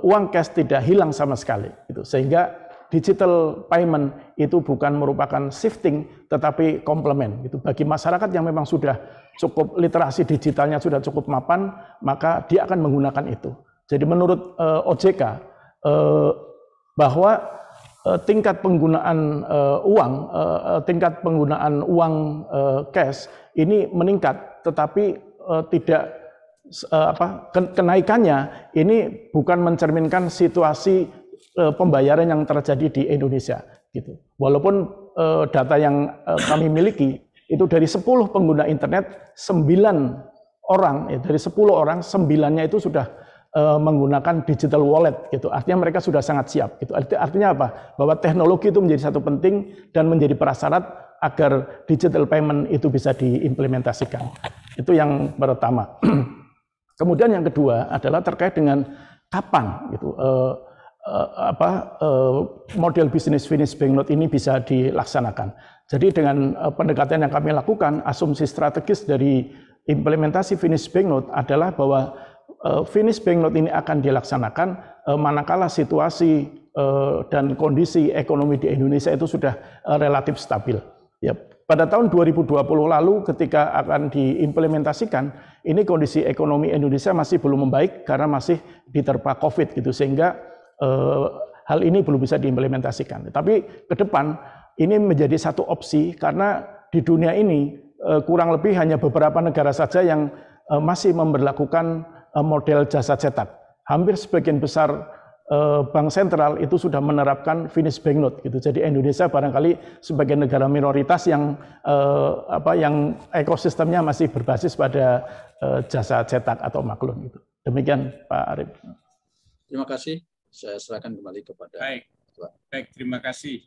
uang cash tidak hilang sama sekali, gitu. Sehingga digital payment itu bukan merupakan shifting, tetapi komplement, gitu. Bagi masyarakat yang memang sudah cukup literasi digitalnya sudah cukup mapan, maka dia akan menggunakan itu. Jadi menurut OJK bahwa tingkat penggunaan uang cash ini meningkat, tetapi tidak kenaikannya ini bukan mencerminkan situasi pembayaran yang terjadi di Indonesia, gitu. Walaupun data yang kami miliki itu dari 10 pengguna internet 9 orang, dari 10 orang 9-nya itu sudah menggunakan digital wallet, gitu. Artinya mereka sudah sangat siap, gitu. Artinya apa? Bahwa teknologi itu menjadi satu penting dan menjadi prasyarat agar digital payment itu bisa diimplementasikan. Itu yang pertama. Kemudian yang kedua adalah terkait dengan kapan gitu model bisnis finish banknote ini bisa dilaksanakan. Jadi dengan pendekatan yang kami lakukan, asumsi strategis dari implementasi finish banknote adalah bahwa finish banknote ini akan dilaksanakan manakala situasi dan kondisi ekonomi di Indonesia itu sudah relatif stabil. Ya, pada tahun 2020 lalu ketika akan diimplementasikan, ini kondisi ekonomi Indonesia masih belum membaik karena masih diterpa COVID, gitu, sehingga hal ini belum bisa diimplementasikan. Tapi ke depan ini menjadi satu opsi karena di dunia ini kurang lebih hanya beberapa negara saja yang masih memberlakukan model jasa cetak. Hampir sebagian besar bank sentral itu sudah menerapkan finish banknote, gitu. Jadi Indonesia barangkali sebagai negara minoritas yang yang ekosistemnya masih berbasis pada jasa cetak atau maklun, gitu. Demikian Pak Arief. Terima kasih. Saya serahkan kembali kepada Baik, terima kasih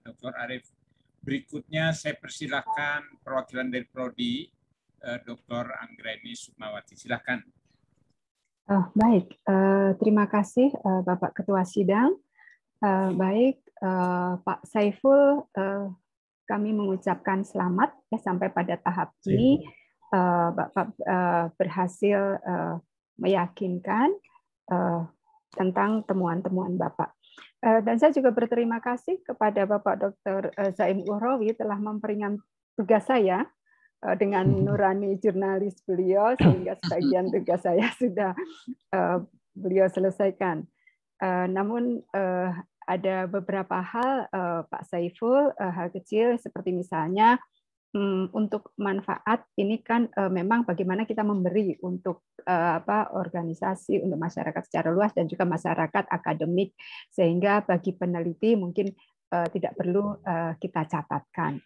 Dr. Arief. Berikutnya saya persilahkan perwakilan dari Prodi, Dr. Anggraini Sukmawati. Silakan. Baik, terima kasih Bapak Ketua Sidang. Baik, Pak Saiful, kami mengucapkan selamat ya sampai pada tahap ini. Bapak berhasil meyakinkan tentang temuan-temuan Bapak. Dan saya juga berterima kasih kepada Bapak Dr. Zaim Uhrawi telah memperingan tugas saya dengan nurani jurnalis beliau, sehingga sebagian tugas saya sudah beliau selesaikan. Namun ada beberapa hal Pak Saiful, hal kecil seperti misalnya untuk manfaat ini kan memang bagaimana kita memberi untuk organisasi, untuk masyarakat secara luas dan juga masyarakat akademik, sehingga bagi peneliti mungkin tidak perlu kita catatkan.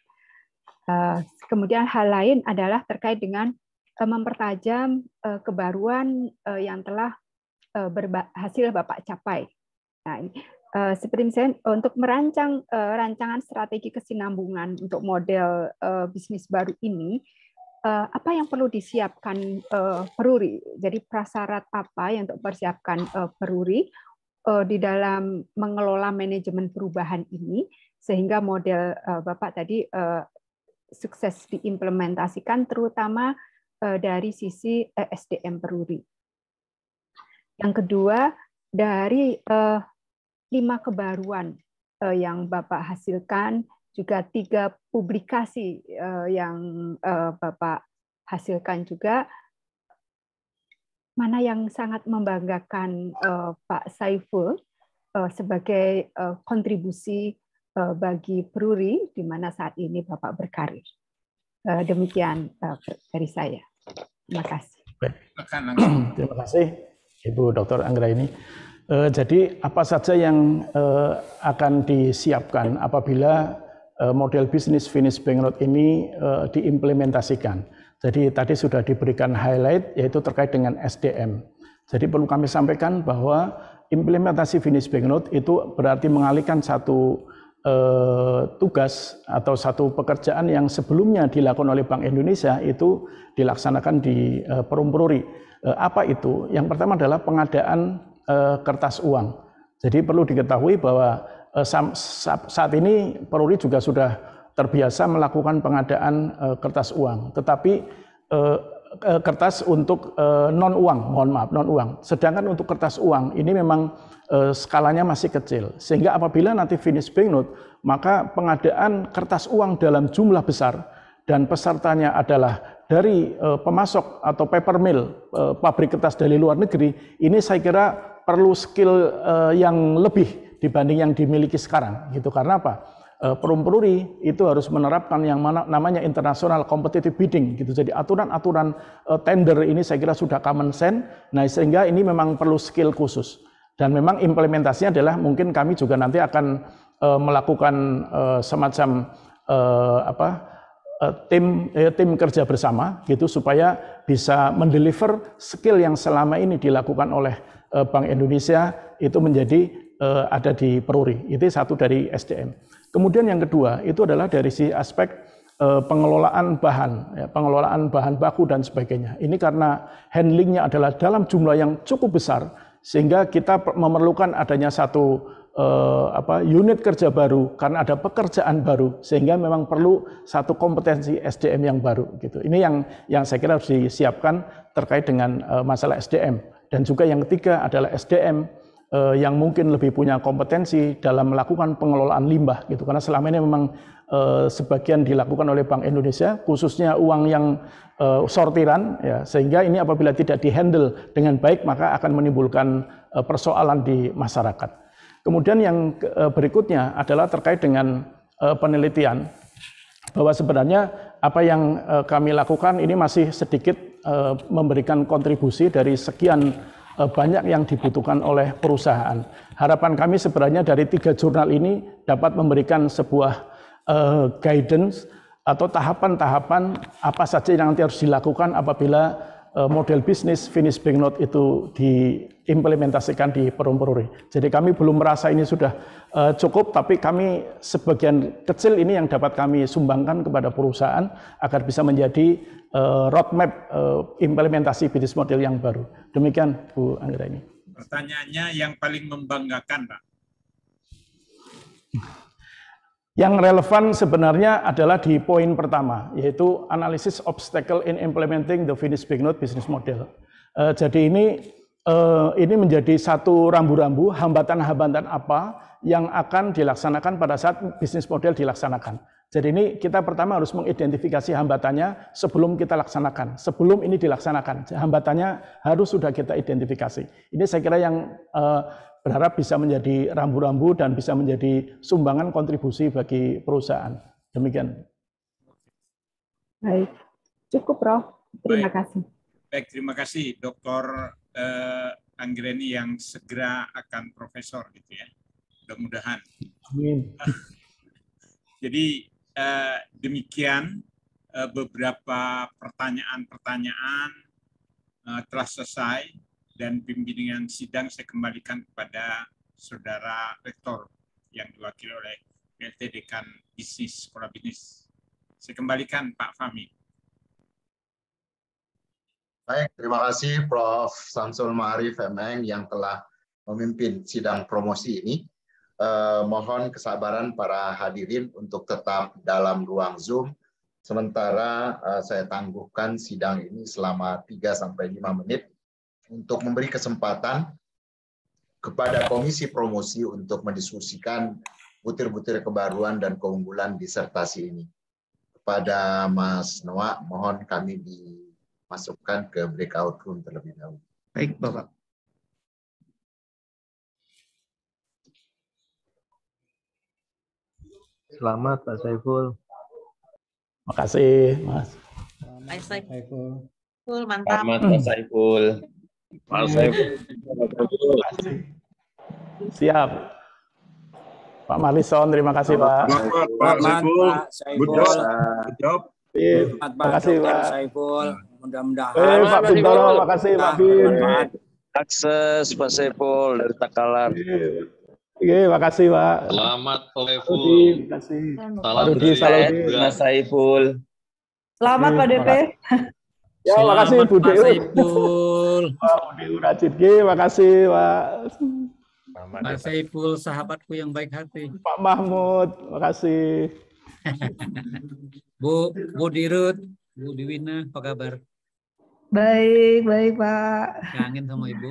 Kemudian hal lain adalah terkait dengan mempertajam kebaruan yang telah berhasil Bapak capai. Nah, seperti misalnya untuk merancang rancangan strategi kesinambungan untuk model bisnis baru ini, apa yang perlu disiapkan Peruri? Jadi prasyarat apa yang untuk persiapkan Peruri di dalam mengelola manajemen perubahan ini, sehingga model Bapak tadi sukses diimplementasikan, terutama dari sisi SDM Peruri. Yang kedua, dari 5 kebaruan yang Bapak hasilkan, juga 3 publikasi yang Bapak hasilkan juga, mana yang sangat membanggakan Pak Saiful sebagai kontribusi bagi Peruri di mana saat ini Bapak berkarir. Demikian dari saya. Terima kasih. Terima kasih Ibu Dr. Anggraini. Jadi apa saja yang akan disiapkan apabila model bisnis finish banknote ini diimplementasikan? Jadi tadi sudah diberikan highlight yaitu terkait dengan SDM. Jadi perlu kami sampaikan bahwa implementasi finish banknote itu berarti mengalihkan satu tugas atau satu pekerjaan yang sebelumnya dilakukan oleh Bank Indonesia itu dilaksanakan di Perum Peruri. Apa itu? Yang pertama adalah pengadaan kertas uang. Jadi perlu diketahui bahwa saat ini Peruri juga sudah terbiasa melakukan pengadaan kertas uang, tetapi kertas untuk non uang, mohon maaf, non uang. Sedangkan untuk kertas uang ini memang skalanya masih kecil, sehingga apabila nanti finish banknote, maka pengadaan kertas uang dalam jumlah besar dan pesertanya adalah dari pemasok atau paper mill, pabrik kertas dari luar negeri, ini saya kira perlu skill yang lebih dibanding yang dimiliki sekarang, gitu. Karena apa? Perum Peruri itu harus menerapkan yang namanya international competitive bidding, gitu. Jadi aturan-aturan tender ini saya kira sudah common sense. Nah, sehingga ini memang perlu skill khusus. Dan memang implementasinya adalah mungkin kami juga nanti akan melakukan semacam tim kerja bersama, gitu, supaya bisa mendeliver skill yang selama ini dilakukan oleh Bank Indonesia itu menjadi ada di Peruri. Itu satu dari SDM. Kemudian yang kedua itu adalah dari si aspek pengelolaan bahan, ya, pengelolaan bahan baku dan sebagainya. Ini karena handlingnya adalah dalam jumlah yang cukup besar, sehingga kita memerlukan adanya satu unit kerja baru karena ada pekerjaan baru, sehingga memang perlu satu kompetensi SDM yang baru. Gitu. Ini yang saya kira harus disiapkan terkait dengan masalah SDM. Dan juga yang ketiga adalah SDM yang mungkin lebih punya kompetensi dalam melakukan pengelolaan limbah, gitu. Karena selama ini memang sebagian dilakukan oleh Bank Indonesia, khususnya uang yang sortiran, ya, sehingga ini apabila tidak dihandle dengan baik maka akan menimbulkan persoalan di masyarakat. Kemudian yang berikutnya adalah terkait dengan penelitian, bahwa sebenarnya apa yang kami lakukan ini masih sedikit memberikan kontribusi dari sekian banyak yang dibutuhkan oleh perusahaan. Harapan kami sebenarnya dari 3 jurnal ini dapat memberikan sebuah guidance atau tahapan-tahapan apa saja yang nanti harus dilakukan apabila model bisnis finish banknote itu diimplementasikan di Perum Peruri. Jadi kami belum merasa ini sudah cukup, tapi kami sebagian kecil ini yang dapat kami sumbangkan kepada perusahaan agar bisa menjadi roadmap implementasi bisnis model yang baru. Demikian Bu Anggraini. Pertanyaannya yang paling membanggakan, Pak. Yang relevan sebenarnya adalah di poin pertama, yaitu analisis obstacle in implementing the finished banknote business model. Jadi ini menjadi satu rambu-rambu hambatan-hambatan apa yang akan dilaksanakan pada saat bisnis model dilaksanakan. Jadi ini kita pertama harus mengidentifikasi hambatannya sebelum kita laksanakan. Sebelum ini dilaksanakan, hambatannya harus sudah kita identifikasi. Ini saya kira yang berharap bisa menjadi rambu-rambu dan bisa menjadi sumbangan kontribusi bagi perusahaan. Demikian. Baik, cukup Prof. Terima kasih. Baik, terima kasih Dr. Anggraini yang segera akan profesor, gitu ya. Mudah-mudahan. Amin. Jadi demikian beberapa pertanyaan-pertanyaan telah selesai. Dan pimpinan sidang saya kembalikan kepada Saudara Rektor yang diwakili oleh PLT Dekan Bisnis Sekolah Bisnis. Saya kembalikan Pak Fahmi. Baik, terima kasih Prof. Samsul Ma'arif MM yang telah memimpin sidang promosi ini. Mohon kesabaran para hadirin untuk tetap dalam ruang Zoom Sementara saya tangguhkan sidang ini selama 3-5 menit untuk memberi kesempatan kepada Komisi Promosi untuk mendiskusikan butir-butir kebaruan dan keunggulan disertasi ini. Kepada Mas Noah, mohon kami dimasukkan ke breakout room terlebih dahulu. Baik, Bapak. Selamat Pak Saiful. Makasih, Mas. Pak Saiful. Mantap. Selamat Pak Saiful. Pak Saiful. Siap. Pak Marlison, terima kasih Pak. Selamat Pak Saiful. Good job. Terima kasih Pak Saiful. Mudah-mudahan. Pak Bintoro, makasih Pak Bin. Akses Pak Saiful dari Takalar. Makasih Pak. Selamat Pak Saiful. Terima kasih. Salam dari Mas Saiful. Selamat Pak DP. Ya, makasih Bu Pak Dewi. Saiful. Bu Dewi Rajid, makasih Pak. Pak Saiful, sahabatku yang baik hati. Pak Mahmud, makasih. Bu Dirut, Bu Diwina, apa kabar? Baik, baik Pak. Kangen sama Ibu.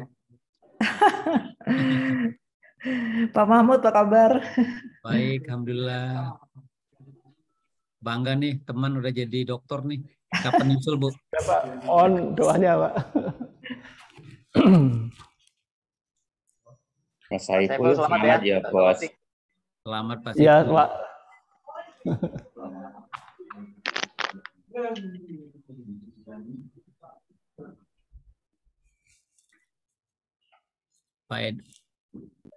Pak Mahmud, apa kabar? Baik, alhamdulillah. Bangga nih, teman udah jadi dokter nih. Kapan nyusul, Bu? Ya, Pak. On doanya, Pak. Mas Saiful, selamat ya, Bos. Selamat, Pak. Iya, Pak. Pak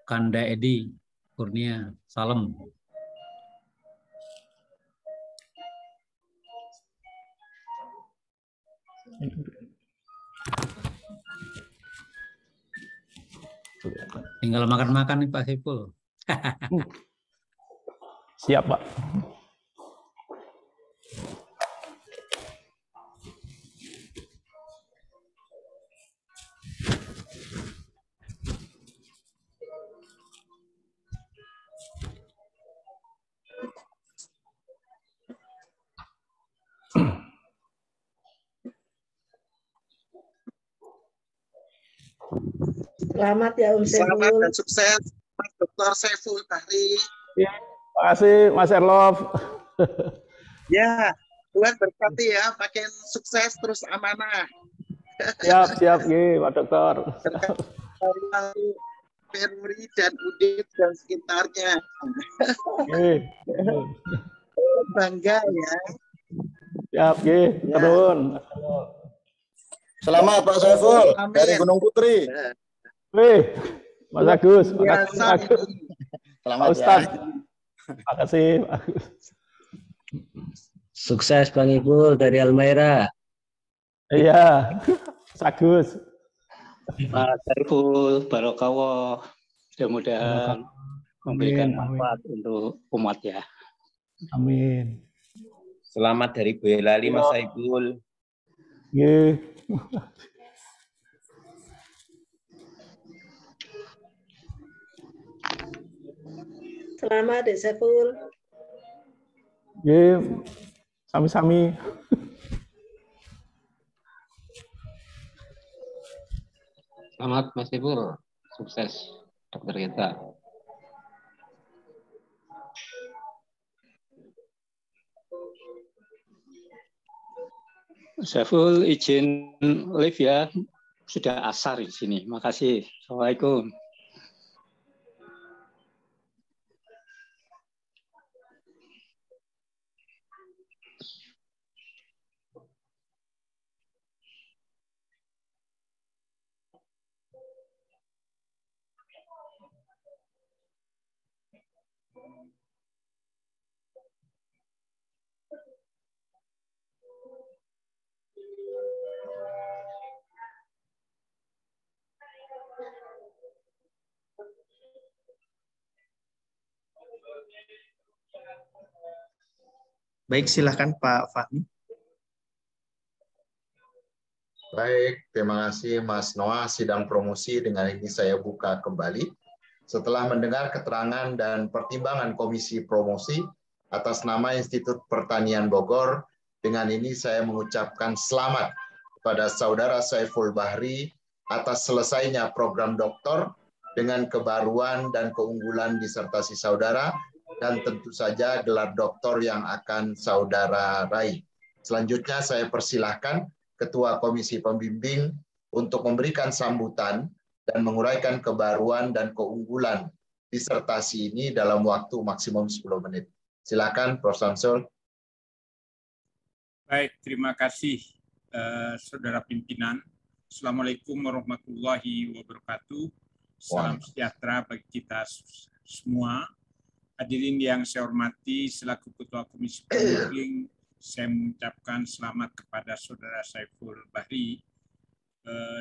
Kanda Edi Kurnia, salam. Tinggal makan-makan nih Pak Saiful. Siap, Pak. Selamat ya Om Saiful. Selamat dan sukses Mas Dr. Saiful Bahri. Ya, terima kasih Mas Erlov. Ya, Tuhan berkati ya, makin sukses terus amanah. Siap, siap, Pak Dokter. Peruri dan Udip dan sekitarnya. Bangga ya. Siap, turun. Selamat Pak Saiful dari Gunung Putri. Mas Agus, makasih Mas Agus. Selamat Ustaz. ya. Makasih Pak Agus. Sukses Bang Ibul dari Almaira. Iya, Mas Agus. Pak Saiful, Barokawah, mudah-mudahan memberikan manfaat untuk umat ya. Amin. Selamat dari Boyolali Mas Saiful. Selamat Dek Saiful. Sami-sami. Selamat Mas Saiful, sukses dokter kita. Saiful izin live ya, sudah asar di sini. Makasih. Assalamualaikum. Baik, silakan Pak Fahmi. Baik, terima kasih Mas Noah. Sidang promosi dengan ini saya buka kembali. Setelah mendengar keterangan dan pertimbangan Komisi Promosi atas nama Institut Pertanian Bogor Dengan ini saya mengucapkan selamat kepada Saudara Saiful Bahri atas selesainya program doktor dengan kebaruan dan keunggulan disertasi saudara, dan tentu saja gelar doktor yang akan saudara raih. Selanjutnya saya persilahkan Ketua Komisi Pembimbing untuk memberikan sambutan dan menguraikan kebaruan dan keunggulan disertasi ini dalam waktu maksimum 10 menit. Silakan Prof. Samsul. Baik, terima kasih Saudara Pimpinan. Assalamualaikum warahmatullahi wabarakatuh. Salam sejahtera bagi kita semua. Hadirin yang saya hormati, selaku Ketua Komisi Pembimbing, saya mengucapkan selamat kepada Saudara Saiful Bahri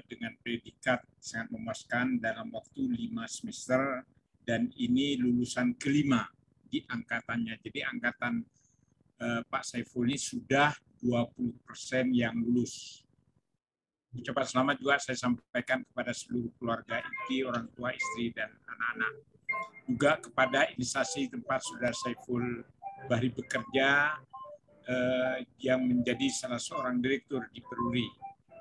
dengan predikat sangat memuaskan dalam waktu 5 semester, dan ini lulusan kelima di angkatannya. Jadi angkatan Pak Saiful ini sudah 20% yang lulus. Ucapan selamat juga saya sampaikan kepada seluruh keluarga inti, orang tua, istri, dan anak-anak. Juga kepada instansi tempat Saudara Saiful Bahri bekerja, yang menjadi salah seorang direktur di Peruri.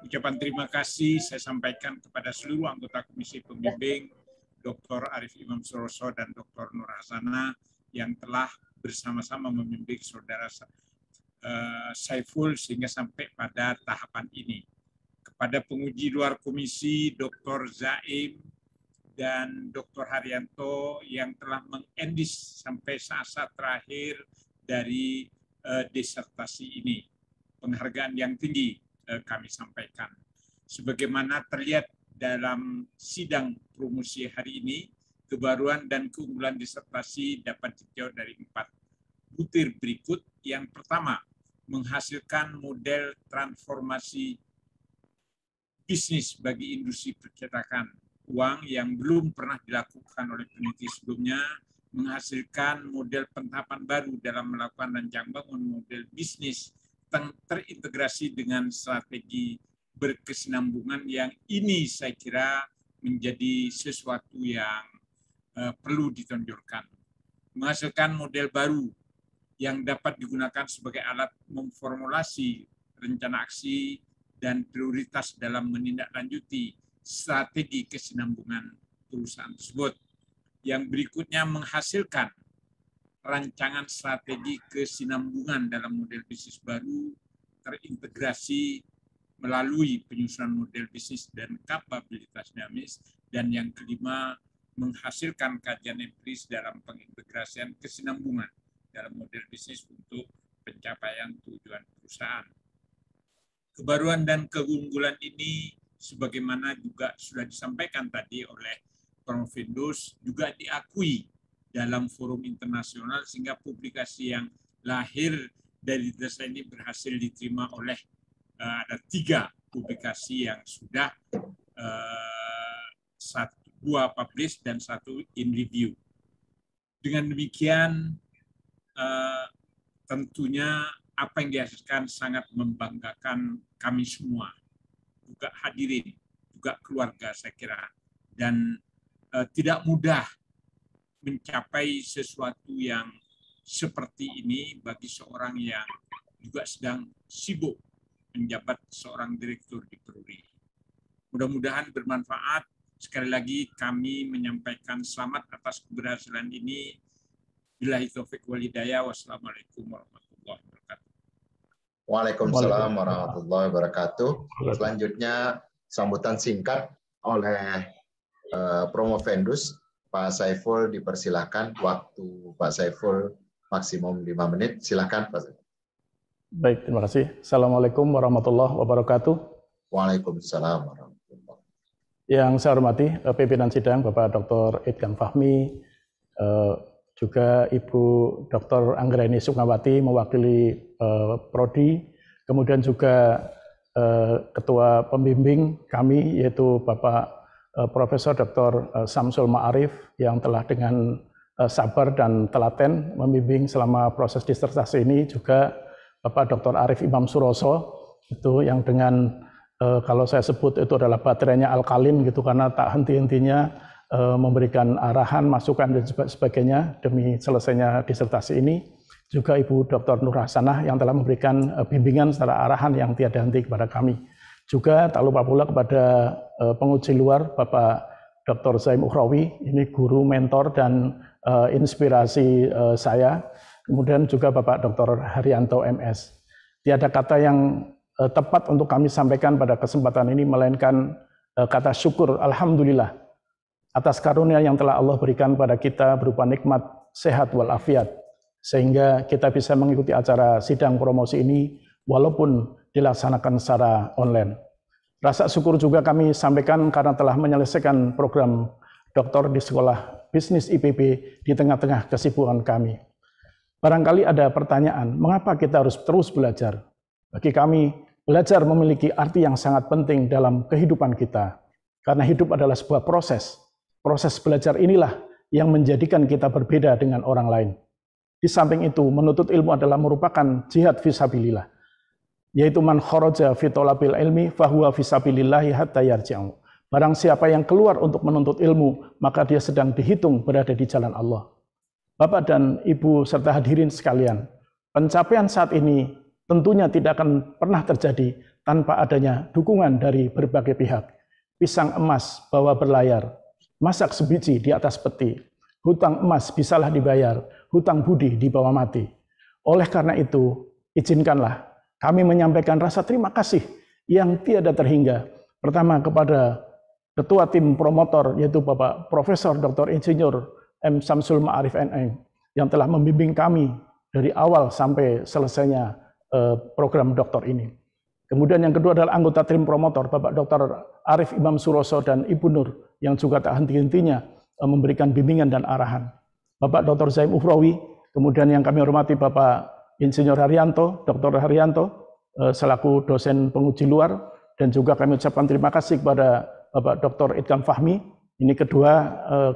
Ucapan terima kasih saya sampaikan kepada seluruh anggota Komisi Pembimbing, Dr. Arif Imam Suroso dan Dr. Nur Hasana yang telah bersama-sama membimbing Saudara Saiful sehingga sampai pada tahapan ini. Kepada penguji luar komisi, Dr. Zaim dan Dr. Haryanto yang telah mengendis sampai saat-saat terakhir dari disertasi ini. Penghargaan yang tinggi kami sampaikan. Sebagaimana terlihat dalam sidang promosi hari ini, kebaruan dan keunggulan disertasi dapat dijawab dari 4 butir berikut. Yang pertama, menghasilkan model transformasi bisnis bagi industri percetakan uang yang belum pernah dilakukan oleh peneliti sebelumnya, menghasilkan model pentahapan baru dalam melakukan rancang bangun model bisnis terintegrasi dengan strategi berkesinambungan, yang ini saya kira menjadi sesuatu yang perlu ditonjolkan. Menghasilkan model baru yang dapat digunakan sebagai alat memformulasi rencana aksi dan prioritas dalam menindaklanjuti strategi kesinambungan perusahaan tersebut. Yang berikutnya, menghasilkan rancangan strategi kesinambungan dalam model bisnis baru terintegrasi melalui penyusunan model bisnis dan kapabilitas dinamis. Dan yang kelima, menghasilkan kajian empiris dalam pengintegrasian kesinambungan dalam model bisnis untuk pencapaian tujuan perusahaan. Kebaruan dan keunggulan ini sebagaimana juga sudah disampaikan tadi oleh Prof. Findus juga diakui dalam forum internasional, sehingga publikasi yang lahir dari desa ini berhasil diterima oleh ada 3 publikasi yang sudah 2 publish dan 1 in review. Dengan demikian tentunya apa yang dihasilkan sangat membanggakan kami semua, juga hadirin, juga keluarga saya kira, dan tidak mudah mencapai sesuatu yang seperti ini bagi seorang yang juga sedang sibuk menjabat seorang direktur di Peruri. Mudah-mudahan bermanfaat. Sekali lagi kami menyampaikan selamat atas keberhasilan ini. Billahi taufiq wal hidayah. Wassalamualaikum warahmatullahi wabarakatuh. Waalaikumsalam warahmatullahi wabarakatuh. Selanjutnya sambutan singkat oleh Promo Fendus. Pak Saiful dipersilakan, waktu Pak Saiful maksimum 5 menit. Silakan Pak Saiful. Baik, terima kasih. Assalamualaikum warahmatullahi wabarakatuh. Waalaikumsalam warahmatullahi wabarakatuh. Yang saya hormati pimpinan sidang Bapak Dr. Idkan Fahmi, juga Ibu Dr. Anggraini Sukmawati mewakili Prodi, kemudian juga Ketua Pembimbing kami yaitu Bapak Profesor Dr. Samsul Ma'arif yang telah dengan sabar dan telaten membimbing selama proses disertasi ini, juga Bapak Dr. Arif Imam Suroso itu yang dengan kalau saya sebut itu adalah baterainya alkalin gitu, karena tak henti-hentinya memberikan arahan, masukan dan sebagainya demi selesainya disertasi ini. juga Ibu Dr. Nur Hasanah yang telah memberikan bimbingan secara arahan yang tiada henti kepada kami. Juga tak lupa pula kepada penguji luar Bapak Dr. Zaim Ukhrawi, ini guru, mentor, dan inspirasi saya. Kemudian juga Bapak Dr. Haryanto MS. Tiada kata yang tepat untuk kami sampaikan pada kesempatan ini, melainkan kata syukur, alhamdulillah, atas karunia yang telah Allah berikan pada kita berupa nikmat sehat walafiat, sehingga kita bisa mengikuti acara sidang promosi ini walaupun dilaksanakan secara online. Rasa syukur juga kami sampaikan karena telah menyelesaikan program doktor di Sekolah Bisnis IPB di tengah-tengah kesibukan kami. Barangkali ada pertanyaan, mengapa kita harus terus belajar? Bagi kami, belajar memiliki arti yang sangat penting dalam kehidupan kita, karena hidup adalah sebuah proses. Proses belajar inilah yang menjadikan kita berbeda dengan orang lain. Di samping itu, menuntut ilmu adalah merupakan jihad fisabilillah, yaitu man kharaja fi talabil ilmi fahuwa fisabilillahi hatta yarji'u. Barang siapa yang keluar untuk menuntut ilmu, maka dia sedang dihitung berada di jalan Allah. Bapak dan Ibu serta hadirin sekalian, pencapaian saat ini tentunya tidak akan pernah terjadi tanpa adanya dukungan dari berbagai pihak. Pisang emas bawa berlayar, masak sebiji di atas peti, hutang emas bisalah dibayar, hutang budi dibawa mati. Oleh karena itu, izinkanlah kami menyampaikan rasa terima kasih yang tiada terhingga. Pertama kepada Ketua Tim Promotor, yaitu Bapak Profesor Dr. Insinyur M. Samsul Ma'arif NM, yang telah membimbing kami dari awal sampai selesainya program doktor ini. Kemudian yang kedua adalah anggota Tim Promotor, Bapak Dr. Arif Imam Suroso dan Ibu Nur, yang juga tak henti-hentinya memberikan bimbingan dan arahan. Bapak Dr. Zaim Ukhrawi, kemudian yang kami hormati Bapak Insinyur Haryanto, Dr. Haryanto, selaku dosen penguji luar, dan juga kami ucapkan terima kasih kepada Bapak Dr. Idham Fahmi. Ini kedua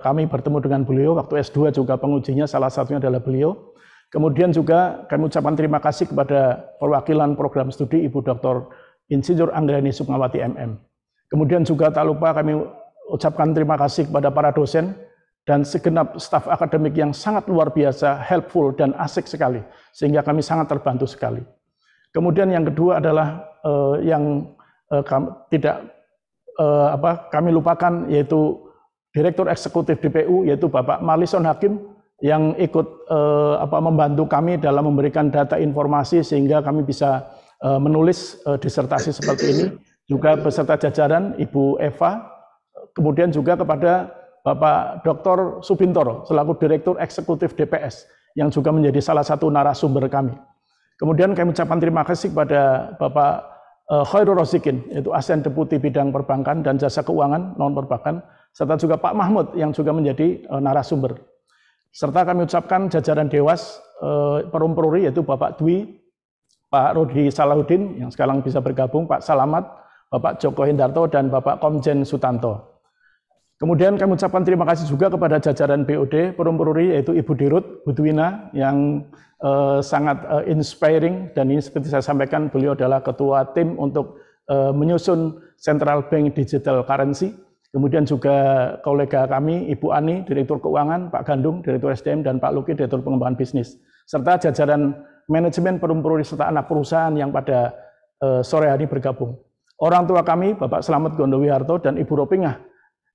kami bertemu dengan beliau, waktu S2 juga pengujinya, salah satunya adalah beliau. Kemudian juga kami ucapkan terima kasih kepada perwakilan program studi Ibu Dr. Insinyur Anggreni Sukmawati MM. Kemudian juga tak lupa kami ucapkan terima kasih kepada para dosen dan segenap staf akademik yang sangat luar biasa, helpful dan asik sekali, sehingga kami sangat terbantu sekali. Kemudian yang kedua adalah kami lupakan, yaitu Direktur Eksekutif DPU, yaitu Bapak Marlison Hakim, yang ikut membantu kami dalam memberikan data informasi sehingga kami bisa menulis disertasi seperti ini. Juga beserta jajaran Ibu Eva, kemudian juga kepada Bapak Dr. Subintoro selaku Direktur Eksekutif DPS yang juga menjadi salah satu narasumber kami. Kemudian kami ucapkan terima kasih kepada Bapak Khairul Rozikin, yaitu ASN Deputi Bidang Perbankan dan Jasa Keuangan non perbankan, serta juga Pak Mahmud yang juga menjadi narasumber. Serta kami ucapkan jajaran Dewas Perum Peruri, yaitu Bapak Dwi, Pak Rudi Salahuddin yang sekarang bisa bergabung, Pak Salamat, Bapak Joko Hendarto, dan Bapak Komjen Sutanto. Kemudian kami ucapkan terima kasih juga kepada jajaran BOD Perum Peruri, yaitu Ibu Dirut Budwina yang sangat inspiring, dan ini seperti saya sampaikan, beliau adalah ketua tim untuk menyusun Central Bank Digital Currency. Kemudian juga kolega kami, Ibu Ani, Direktur Keuangan, Pak Gandung, Direktur SDM, dan Pak Luki, Direktur Pengembangan Bisnis. Serta jajaran manajemen Perum Peruri serta anak perusahaan yang pada sore hari bergabung. Orang tua kami, Bapak Slamet Gondowiharto dan Ibu Ropingah,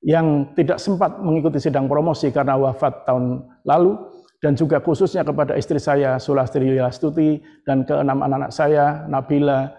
yang tidak sempat mengikuti sidang promosi karena wafat tahun lalu, dan juga khususnya kepada istri saya, Sulastri Lilastuti, dan keenam anak-anak saya, Nabila,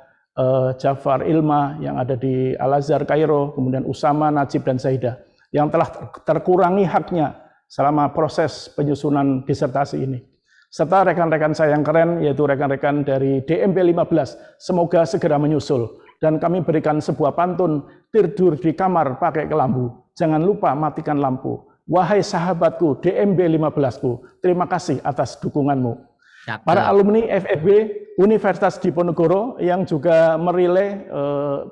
Jafar, Ilma, yang ada di Al-Azhar, Kairo, kemudian Usama, Najib, dan Zaidah, yang telah terkurangi haknya selama proses penyusunan disertasi ini. Serta rekan-rekan saya yang keren, yaitu rekan-rekan dari DMB 15, semoga segera menyusul. Dan kami berikan sebuah pantun, tidur di kamar pakai kelambu, jangan lupa matikan lampu. Wahai sahabatku, DMB 15ku, terima kasih atas dukunganmu. Para alumni FEB Universitas Diponegoro yang juga merilai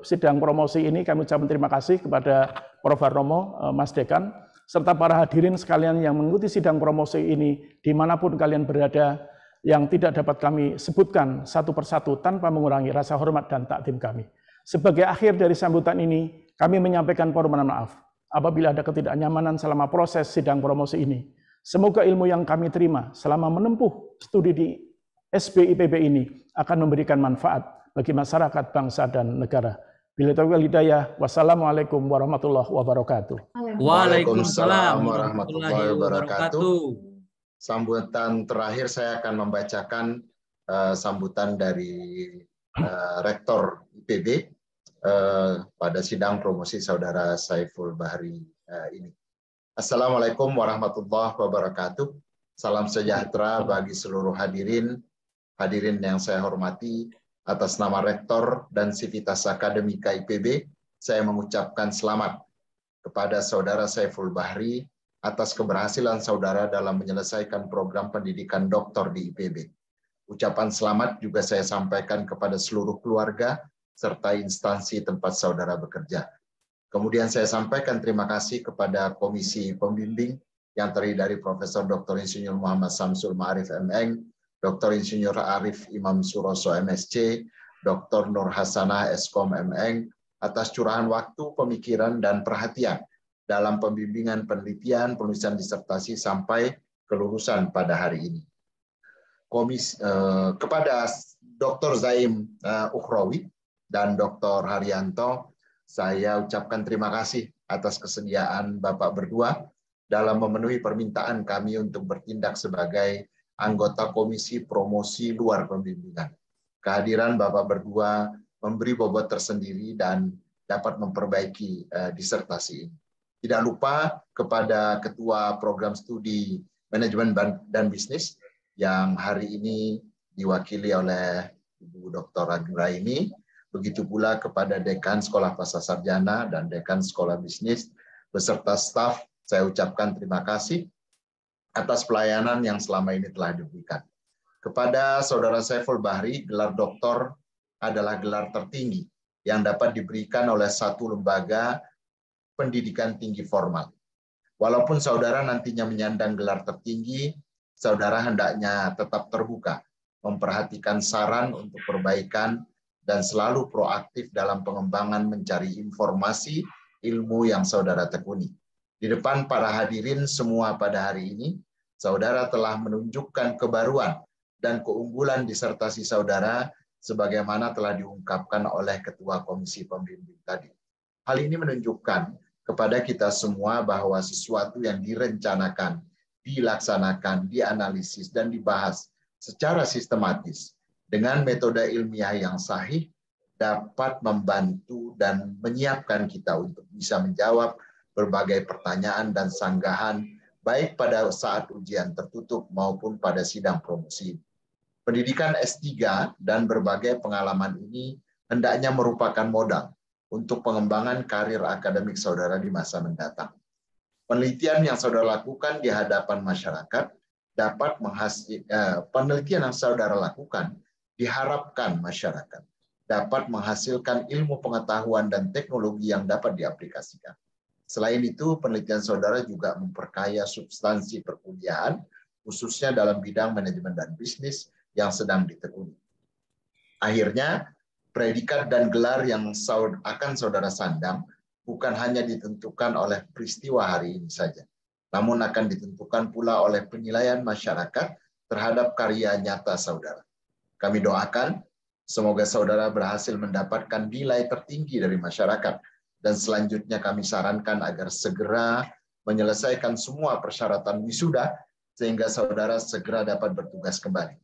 sidang promosi ini, kami ucapkan terima kasih kepada Prof. Harnomo, Mas Dekan, serta para hadirin sekalian yang mengikuti sidang promosi ini dimanapun kalian berada, yang tidak dapat kami sebutkan satu persatu tanpa mengurangi rasa hormat dan takdim kami. Sebagai akhir dari sambutan ini, kami menyampaikan permohonan maaf apabila ada ketidaknyamanan selama proses sidang promosi ini. Semoga ilmu yang kami terima selama menempuh studi di SBIPB ini akan memberikan manfaat bagi masyarakat, bangsa, dan negara. Bila taufiq wal hidayah. Wassalamualaikum warahmatullahi wabarakatuh. Waalaikumsalam warahmatullahi wabarakatuh. Sambutan terakhir saya akan membacakan sambutan dari Rektor IPB pada sidang promosi Saudara Saiful Bahri ini. Assalamualaikum warahmatullahi wabarakatuh. Salam sejahtera bagi seluruh hadirin yang saya hormati. Atas nama Rektor dan Sivitas Akademika IPB, saya mengucapkan selamat kepada Saudara Saiful Bahri atas keberhasilan saudara dalam menyelesaikan program pendidikan doktor di IPB. Ucapan selamat juga saya sampaikan kepada seluruh keluarga serta instansi tempat saudara bekerja. Kemudian saya sampaikan terima kasih kepada Komisi Pembimbing yang terdiri dari Profesor Dr. Insinyur Muhammad Samsul Ma'arif M.Eng, Dr. Insinyur Arif Imam Suroso MSc, Dr. Nur Hasanah Eskom M.Eng, atas curahan waktu, pemikiran, dan perhatian dalam pembimbingan penelitian, penulisan disertasi sampai kelulusan pada hari ini. Kepada Dr. Zaim Ukhrawi dan Dr. Haryanto, saya ucapkan terima kasih atas kesediaan Bapak berdua dalam memenuhi permintaan kami untuk bertindak sebagai anggota Komisi Promosi Luar Pembimbingan. Kehadiran Bapak berdua memberi bobot tersendiri dan dapat memperbaiki disertasi ini. Tidak lupa kepada Ketua Program Studi Manajemen dan Bisnis yang hari ini diwakili oleh Ibu Dr. Anggraini, begitu pula kepada Dekan Sekolah Pasca Sarjana dan Dekan Sekolah Bisnis beserta staf, saya ucapkan terima kasih atas pelayanan yang selama ini telah diberikan. Kepada Saudara Saiful Bahri, gelar doktor adalah gelar tertinggi yang dapat diberikan oleh satu lembaga pendidikan tinggi formal. Walaupun saudara nantinya menyandang gelar tertinggi, saudara hendaknya tetap terbuka, memperhatikan saran untuk perbaikan, dan selalu proaktif dalam pengembangan mencari informasi ilmu yang saudara tekuni. Di depan para hadirin semua pada hari ini, saudara telah menunjukkan kebaruan dan keunggulan disertasi saudara sebagaimana telah diungkapkan oleh Ketua Komisi Pembimbing tadi. Hal ini menunjukkan kepada kita semua bahwa sesuatu yang direncanakan, dilaksanakan, dianalisis, dan dibahas secara sistematis dengan metode ilmiah yang sahih dapat membantu dan menyiapkan kita untuk bisa menjawab berbagai pertanyaan dan sanggahan baik pada saat ujian tertutup maupun pada sidang promosi. Pendidikan S3 dan berbagai pengalaman ini hendaknya merupakan modal untuk pengembangan karir akademik saudara di masa mendatang. Penelitian yang saudara lakukan di hadapan masyarakat dapat penelitian yang saudara lakukan diharapkan masyarakat dapat menghasilkan ilmu pengetahuan dan teknologi yang dapat diaplikasikan. Selain itu, penelitian saudara juga memperkaya substansi perkuliahan, khususnya dalam bidang manajemen dan bisnis yang sedang ditekuni. Akhirnya, predikat dan gelar yang akan saudara sandang bukan hanya ditentukan oleh peristiwa hari ini saja, namun akan ditentukan pula oleh penilaian masyarakat terhadap karya nyata saudara. Kami doakan semoga saudara berhasil mendapatkan nilai tertinggi dari masyarakat, dan selanjutnya kami sarankan agar segera menyelesaikan semua persyaratan wisuda sehingga saudara segera dapat bertugas kembali.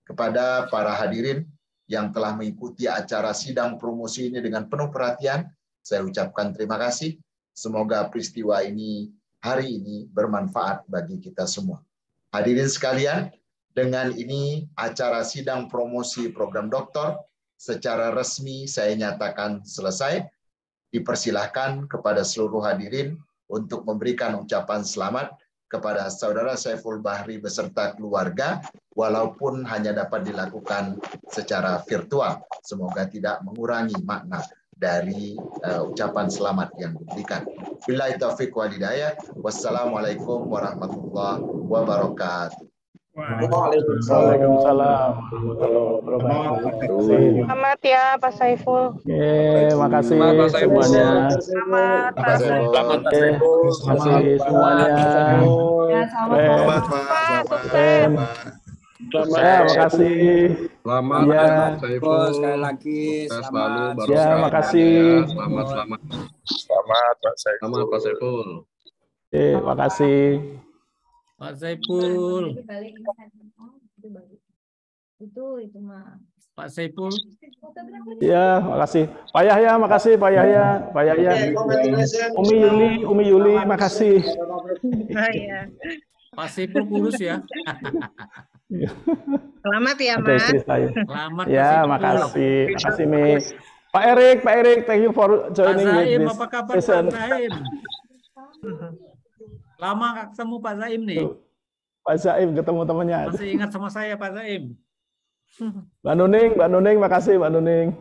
Kepada para hadirin yang telah mengikuti acara sidang promosi ini dengan penuh perhatian, saya ucapkan terima kasih. Semoga peristiwa ini hari ini bermanfaat bagi kita semua. Hadirin sekalian, dengan ini acara sidang promosi program doktor secara resmi saya nyatakan selesai. Dipersilahkan kepada seluruh hadirin untuk memberikan ucapan selamat kepada Saudara Saiful Bahri beserta keluarga, walaupun hanya dapat dilakukan secara virtual. Semoga tidak mengurangi makna dari ucapan selamat yang diberikan. Billahi taufiq wal hidayah. Wassalamualaikum warahmatullahi wabarakatuh. Waalaikumsalam. Selamat ya Pak Saiful. Makasih semuanya. Selamat Pak Saiful. Terima kasih semuanya. Ya, Selamat, Pak. Keren. Ya, makasih. Selamat, Ya. Pak Saiful. Sekali lagi, Selamat. Ya, makasih. Selamat. Selamat, Pak Saiful. Selamat, Pak Saiful. Makasih. Pak Saiful. Itu mah. Pak Saiful. Ya, makasih. Pak Yahya, makasih Pak Yahya. Pak Yahya. Umi Yuli, makasih. Pak Saiful kurus ya. Selamat ya, Ada Mas. istri saya. Selamat. Ya, makasih. Makasih, Mi. Pak Erik, thank you for joining Pak with Zaim, this apa kabar session. Pak Zaim? Lama nggak ketemu Pak Zaim nih. Pak Zaim ketemu temannya. Masih ingat sama saya Pak Zaim? Mbak Nuning, makasih Mbak Nuning.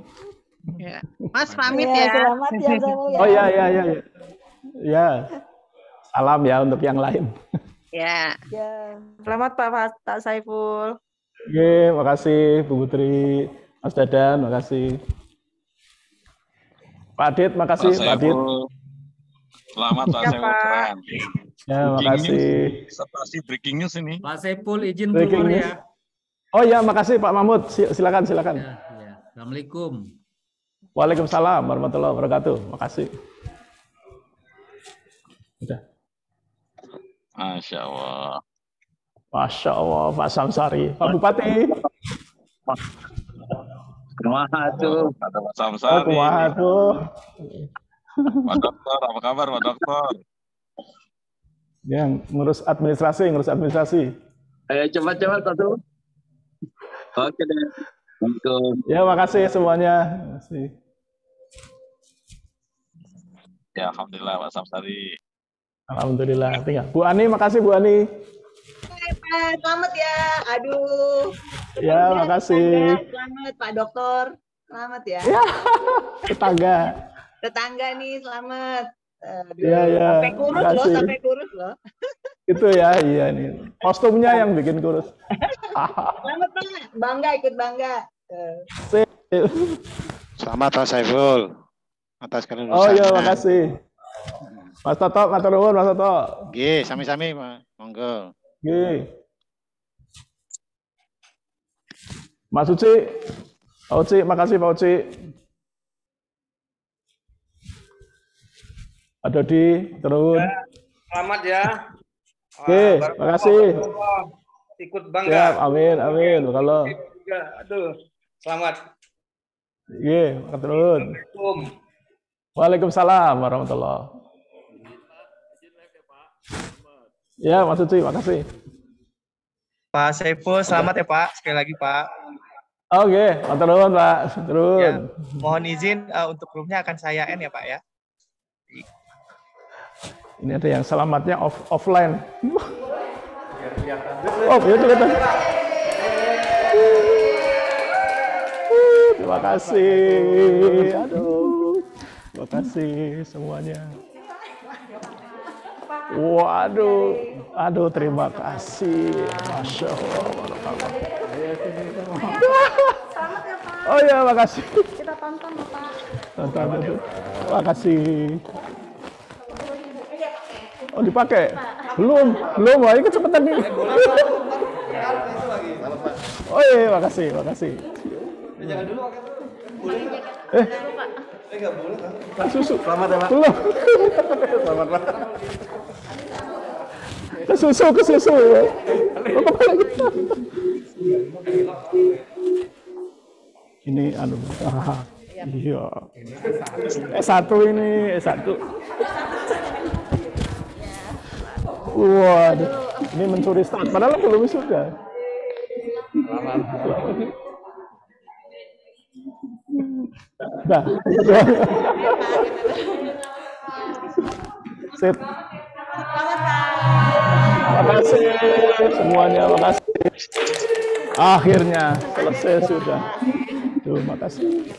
Ya. Mas pamit ya. Selamat ya, Zaimul ya. Oh ya. Ya. Salam ya untuk yang lain. Ya. Selamat Pak Saiful. Oke, makasih Bu Putri, Mas Dadan, makasih. Pak Adit, makasih Pak Adit. Selamat Pak Saiful. Keren. Ya, makasih. Sertasi breaking news ini. Pak Saiful izin Breaking keluar news. ya. Oh ya, makasih Pak Mahmud. Silakan. Ya. Assalamualaikum. Waalaikumsalam warahmatullahi wabarakatuh. Makasih. Udah. Masya Allah. Masya Allah, Pak Samsari, Pak Bupati. Kumaha tuh? Ada Pak Samsari. Kumaha tuh. Pak Dokter, apa kabar Pak Dokter? Yang ngurus administrasi. Ayo cepat satu. Oke deh. Assalamualaikum. Ya, makasih semuanya. Makasih. Ya, alhamdulillah Pak Samsari. Alhamdulillah. Tinggal Bu Ani, makasih Bu Ani. Pak, selamat ya. Aduh. Ya, makasih. Selamat Pak Dokter. Selamat ya. Tetangga nih, selamat. Aduh. Ya. Sampai kurus loh. Itu ya, iya nih. Kostumnya yang bikin kurus. Selamat Pak. Ikut bangga. Selamat Pak Saiful atas kelulusan. Oh iya, makasih. Mas Toto, matur nuwun Mas Toto. Nggih, sami-sami monggo. Nggih. Mas Uci. Pak Uci, makasih Pak Uci. Pak Dodi, turun. Selamat ya. Oke, makasih. Ikut bangga. Ya, amin. Kalau. Aduh, selamat. Iya, turun. Waalaikumsalam warahmatullahi. Ya, Mas Uci, makasih. Pak Saiful, selamat ya Pak. Sekali lagi Pak. Oke, turun Pak. Turun. Ya, mohon izin untuk grupnya akan saya end ya Pak ya. Ini ada yang selamatnya offline. Oh, ya kelihatan. Terima kasih. Aduh. Terima kasih semuanya. Waduh, terima kasih. Masya Allah. Selamat ya Pak. Oh ya, makasih. Kita tonton Pak. Tonton. Terima kasih. Oh, dipakai? Belum. Wah, ini kecepatan nih. Oh iya, makasih. Jangan dulu Enggak boleh kan? Susu. Selamat ya, Pak. Belum. Selamat, Pak. Ke susu. Ini iya. S1 ini, S1. Waduh, ini mencuri start. Padahal belum sudah. Nah, sip. Makasih semuanya, makasih. Akhirnya selesai sudah. Tuh, makasih.